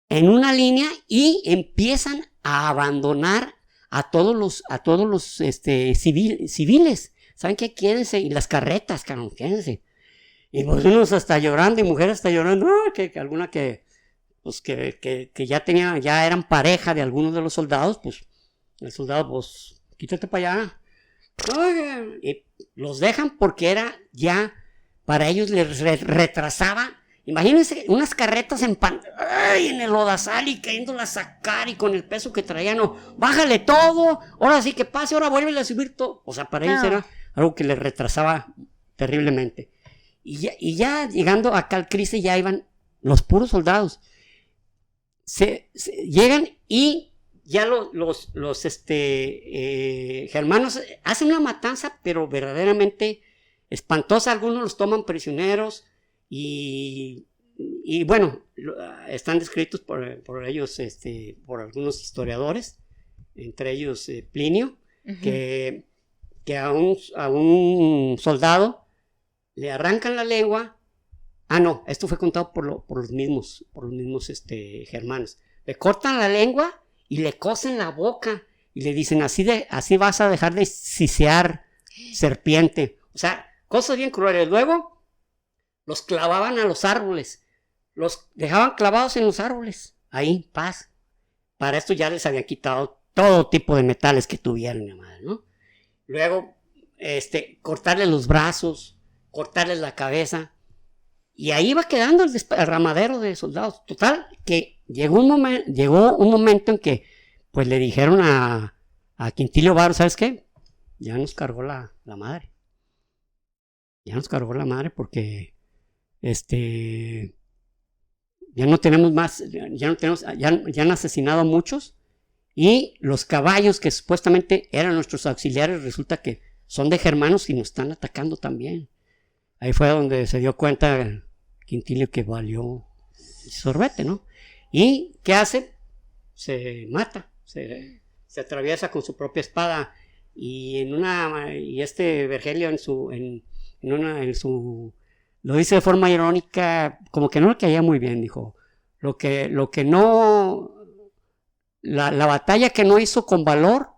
en una línea y empiezan a abandonar a todos los civiles. ¿Saben qué? Quédense. Y las carretas, cabrón, quédense. Y pues unos hasta llorando, y mujeres hasta llorando. Que alguna que ya eran pareja de algunos de los soldados, pues el soldado, pues, quítate para allá. Y los dejan porque era ya, para ellos les retrasaba. Imagínense unas carretas en el lodazal y queriéndolas sacar, y con el peso que traían, bájale todo, ahora sí que pase, ahora vuélvele a subir todo. O sea, para ellos era algo que les retrasaba terriblemente. Y ya llegando a Calcrice ya iban los puros soldados. Llegan y ya los germanos hacen una matanza, pero verdaderamente espantosa. Algunos los toman prisioneros. Y bueno, están descritos por ellos, por algunos historiadores, entre ellos Plinio, uh-huh, que a un soldado le arrancan la lengua. No, esto fue contado por los mismos germanos. Le cortan la lengua y le cosen la boca y le dicen, así vas a dejar de sisear, serpiente. O sea, cosas bien crueles. Luego los clavaban a los árboles, los dejaban clavados en los árboles, ahí, paz. Para esto ya les habían quitado todo tipo de metales que tuvieran, ¿no? Luego, cortarles los brazos, cortarles la cabeza, y ahí iba quedando el derramadero de soldados. Total, que llegó un momento en que, pues, le dijeron a Quintilio Varro, ¿sabes qué? Ya nos cargó la madre. Ya nos cargó la madre porque ya no tenemos más, ya han asesinado a muchos, Y los caballos que supuestamente eran nuestros auxiliares, resulta que son de germanos y nos están atacando también. Ahí fue donde se dio cuenta Quintilio que valió sorbete, ¿no? ¿Y qué hace? Se mata, se atraviesa con su propia espada y Virgilio lo dice de forma irónica, como que no le caía muy bien, dijo, la batalla que no hizo con valor,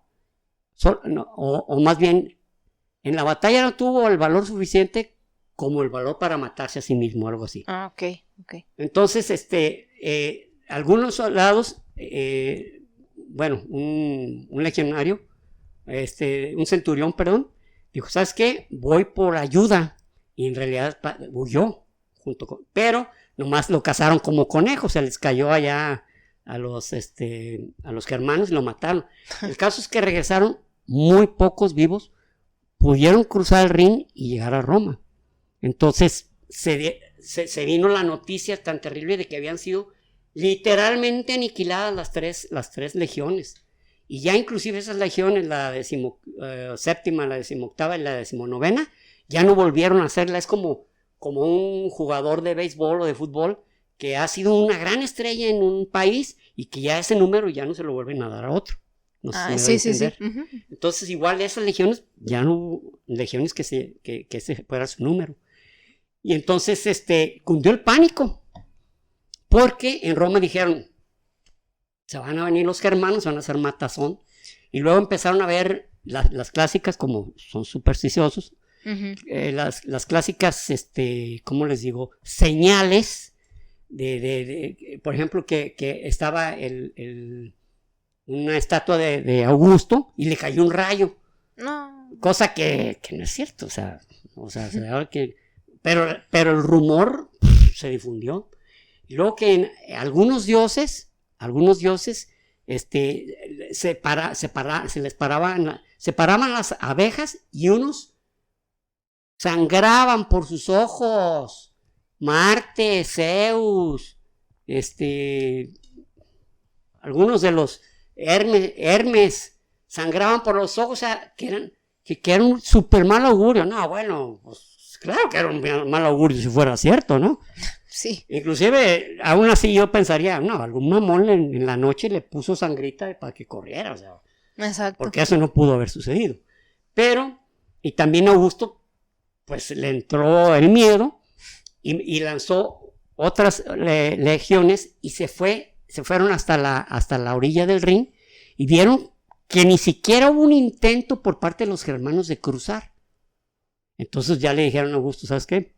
o más bien, en la batalla no tuvo el valor suficiente como el valor para matarse a sí mismo, algo así. Ah, ok. Entonces, algunos soldados, un legionario, un centurión, perdón, dijo, ¿sabes qué? Voy por ayuda, y en realidad huyó, pero nomás lo cazaron como conejo, se les cayó allá a los germanos y lo mataron. El caso es que regresaron muy pocos vivos, pudieron cruzar el Rin y llegar a Roma. Entonces se vino la noticia tan terrible de que habían sido literalmente aniquiladas las tres legiones. Y ya inclusive esas legiones, la 17ª, la 18ª y la 19ª, ya no volvieron a hacerla. Es como un jugador de béisbol o de fútbol que ha sido una gran estrella en un país y que ya ese número ya no se lo vuelven a dar a otro. No sé si sí. Uh-huh. Entonces igual esas legiones, ya no hubo legiones que ese fuera su número. Y entonces cundió el pánico, porque en Roma dijeron, se van a venir los germanos, van a hacer matazón, y luego empezaron a ver las clásicas, como son supersticiosos, uh-huh. Las clásicas, ¿cómo les digo? Señales de por ejemplo, que estaba una estatua de Augusto y le cayó un rayo. No. Cosa que no es cierto, o sea se daba que... Pero el rumor se difundió. Y luego que en algunos dioses se paraban las abejas y unos sangraban por sus ojos. Marte, Zeus, algunos de los Hermes sangraban por los ojos, o sea, que era un súper mal augurio. No, bueno, pues claro que era un mal augurio si fuera cierto, ¿no? Sí. Inclusive, aún así yo pensaría, no, algún mamón en la noche le puso sangrita para que corriera, o sea. Exacto. Porque eso no pudo haber sucedido. Pero, y también Augusto, pues le entró el miedo y lanzó otras legiones y se fueron hasta la orilla del Rin y vieron que ni siquiera hubo un intento por parte de los germanos de cruzar. Entonces ya le dijeron a Augusto, ¿sabes qué?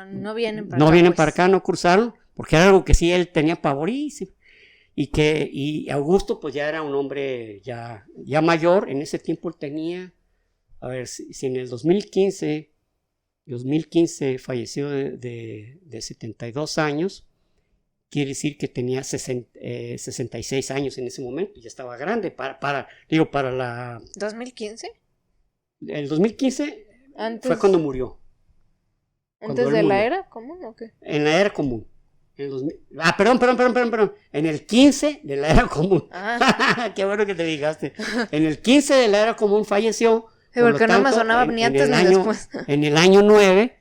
No vienen para acá. No vienen para acá, acá, no cruzaron, porque era algo que sí él tenía pavor y Augusto pues ya era un hombre ya mayor. En ese tiempo él tenía, a ver, si en el 2015 falleció de 72 años, quiere decir que tenía 66 años en ese momento, ya estaba grande para la... ¿2015? El 2015 antes, fue cuando murió. ¿Antes de la era común o qué? En la era común. Perdón. En el 15 de la era común. Qué bueno que te fijaste. En el 15 de la era común falleció. Sí, porque no me sonaba ni antes ni después. En el año 9,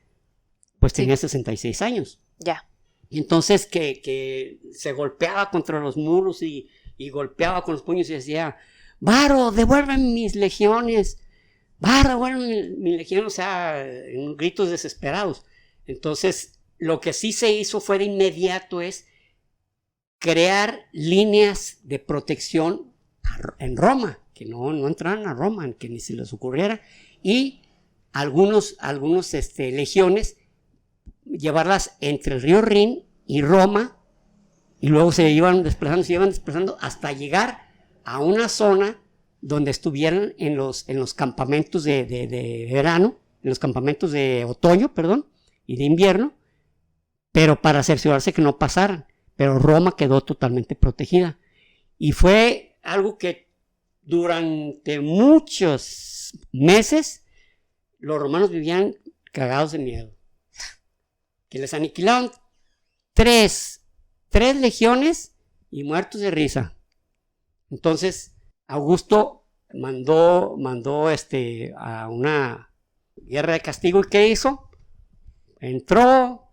pues tenía 66 años. Ya. Y entonces que se golpeaba contra los muros y golpeaba con los puños y decía, Varo, devuélveme mis legiones. Varo, devuélveme mis legiones, o sea, en gritos desesperados. Entonces, lo que sí se hizo fue de inmediato es crear líneas de protección en Roma, que no entraran a Roma, que ni se les ocurriera, y algunos legiones llevarlas entre el río Rin y Roma, y luego se iban desplazando hasta llegar a una zona donde estuvieran en los campamentos de verano, en los campamentos de otoño, y de invierno, pero para cerciorarse que no pasaran. Pero Roma quedó totalmente protegida. Y fue algo que durante muchos meses los romanos vivían cagados de miedo. Que les aniquilaban tres legiones y muertos de risa. Entonces, Augusto mandó a una guerra de castigo. ¿Y qué hizo? Entró,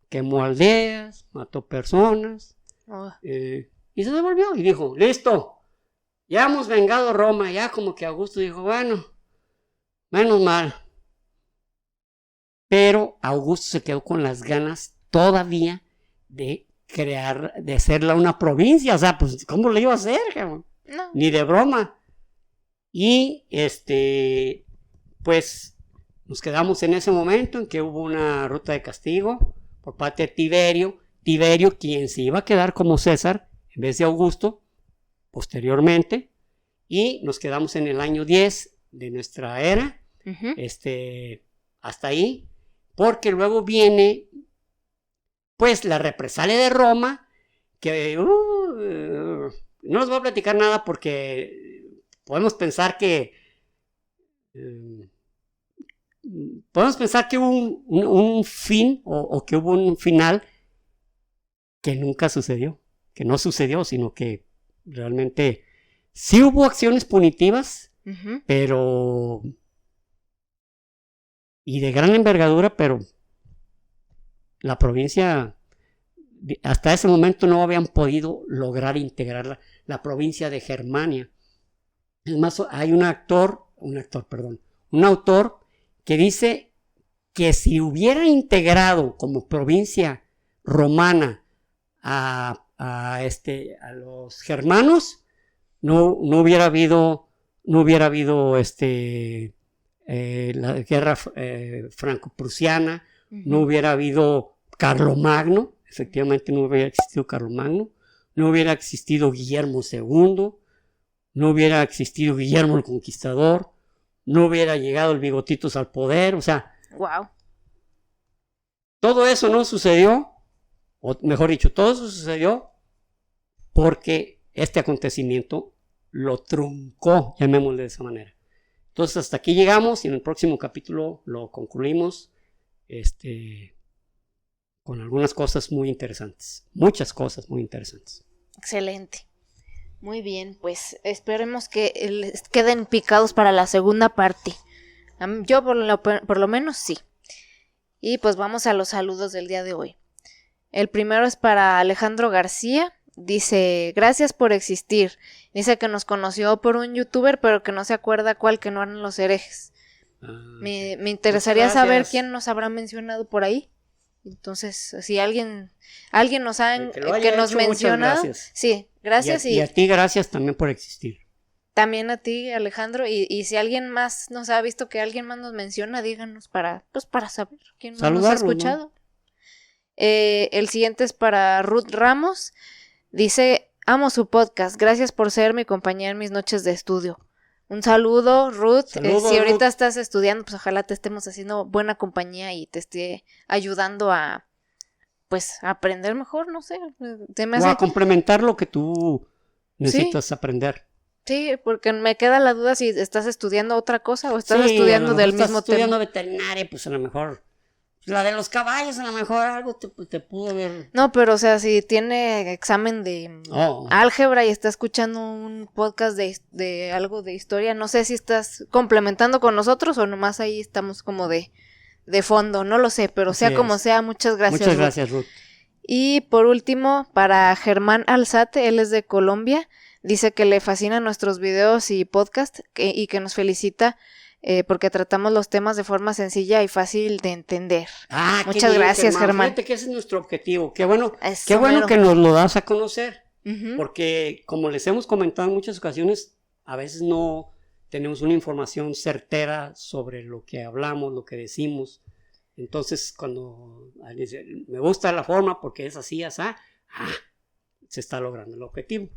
quemó aldeas, mató personas, y se devolvió y dijo, listo, ya hemos vengado Roma. Ya como que Augusto dijo, bueno, menos mal. Pero Augusto se quedó con las ganas todavía de hacerla una provincia. O sea, pues, ¿cómo lo iba a hacer? No. Ni de broma. Y pues nos quedamos en ese momento en que hubo una ruta de castigo por parte de Tiberio. Tiberio, quien se iba a quedar como César en vez de Augusto posteriormente. Y nos quedamos en el año 10 de nuestra era. Hasta ahí. Porque luego viene pues la represalia de Roma, que no les voy a platicar nada porque podemos pensar que hubo un fin o que hubo un final que nunca sucedió, que no sucedió, sino que realmente sí hubo acciones punitivas, pero y de gran envergadura, pero la provincia hasta ese momento no habían podido lograr integrar la provincia de Germania. Es más, hay un autor que dice que si hubiera integrado como provincia romana a los germanos, no hubiera habido la guerra franco-prusiana, no hubiera habido Carlomagno, efectivamente no hubiera existido Carlomagno, no hubiera existido Guillermo II, no hubiera existido Guillermo el Conquistador, no hubiera llegado el Bigotitos al poder. O sea, wow. Todo eso no sucedió, o mejor dicho, todo eso sucedió porque este acontecimiento lo truncó, llamémosle de esa manera. Entonces hasta aquí llegamos y en el próximo capítulo lo concluimos con algunas cosas muy interesantes, muchas cosas muy interesantes. Excelente. Muy bien, pues esperemos que queden picados para la segunda parte. Yo por lo menos sí. Y pues vamos a los saludos del día de hoy. El primero es para Alejandro García. Dice, gracias por existir. Dice que nos conoció por un youtuber, pero que no se acuerda cuál, que no eran los herejes. Me interesaría saber quién nos habrá mencionado por ahí. Entonces, si alguien nos ha que nos mencionado, sí, gracias. Y a ti gracias también por existir. También a ti, Alejandro, y si alguien más nos ha visto, que alguien más nos menciona, díganos para saber quién nos ha escuchado. ¿No? El siguiente es para Ruth Ramos. Dice, amo su podcast, gracias por ser mi compañía en mis noches de estudio. Un saludo, Ruth. Si ahorita estás estudiando, pues ojalá te estemos haciendo buena compañía y te esté ayudando a aprender mejor, no sé. O a complementar lo que tú necesitas aprender. Sí, porque me queda la duda si estás estudiando otra cosa o estás estudiando del mismo tema. Estudiando veterinaria, pues a lo mejor la de los caballos, a lo mejor algo te pudo ver. No, pero o sea, si tiene examen de álgebra y está escuchando un podcast de algo de historia, no sé si estás complementando con nosotros o nomás ahí estamos como de fondo, no lo sé, pero sea como sea, muchas gracias. Muchas gracias, Ruth. Y por último, para Germán Alzate, él es de Colombia, dice que le fascinan nuestros videos y podcast y que nos felicita porque tratamos los temas de forma sencilla y fácil de entender. Muchas gracias, Germán. Fíjate que ese es nuestro objetivo. Qué bueno que nos lo das a conocer. Porque como les hemos comentado en muchas ocasiones, a veces no tenemos una información certera sobre lo que hablamos, lo que decimos. Entonces, cuando alguien dice, me gusta la forma porque es así, se está logrando el objetivo.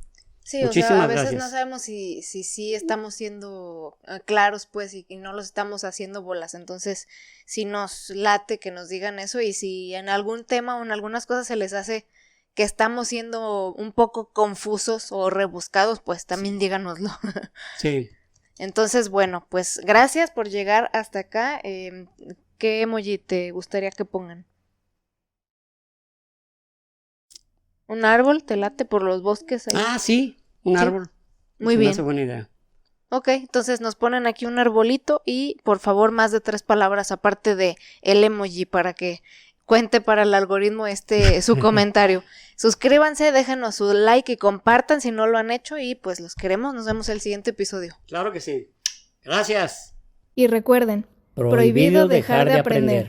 Sí, muchísimas o sea, a veces gracias. no sabemos si estamos siendo claros, pues, y no los estamos haciendo bolas. Entonces, si nos late que nos digan eso, y si en algún tema o en algunas cosas se les hace que estamos siendo un poco confusos o rebuscados, pues también díganoslo. Sí. Entonces, bueno, pues gracias por llegar hasta acá. ¿Qué emoji te gustaría que pongan? ¿Un árbol? ¿Te late por los bosques ahí? Sí, un árbol. Muy bien. Es una buena idea. Ok, entonces nos ponen aquí un arbolito y por favor más de 3 palabras aparte de el emoji para que cuente para el algoritmo su comentario. Suscríbanse, déjenos su like y compartan si no lo han hecho y pues los queremos. Nos vemos el siguiente episodio. Claro que sí. Gracias. Y recuerden, prohibido dejar de aprender.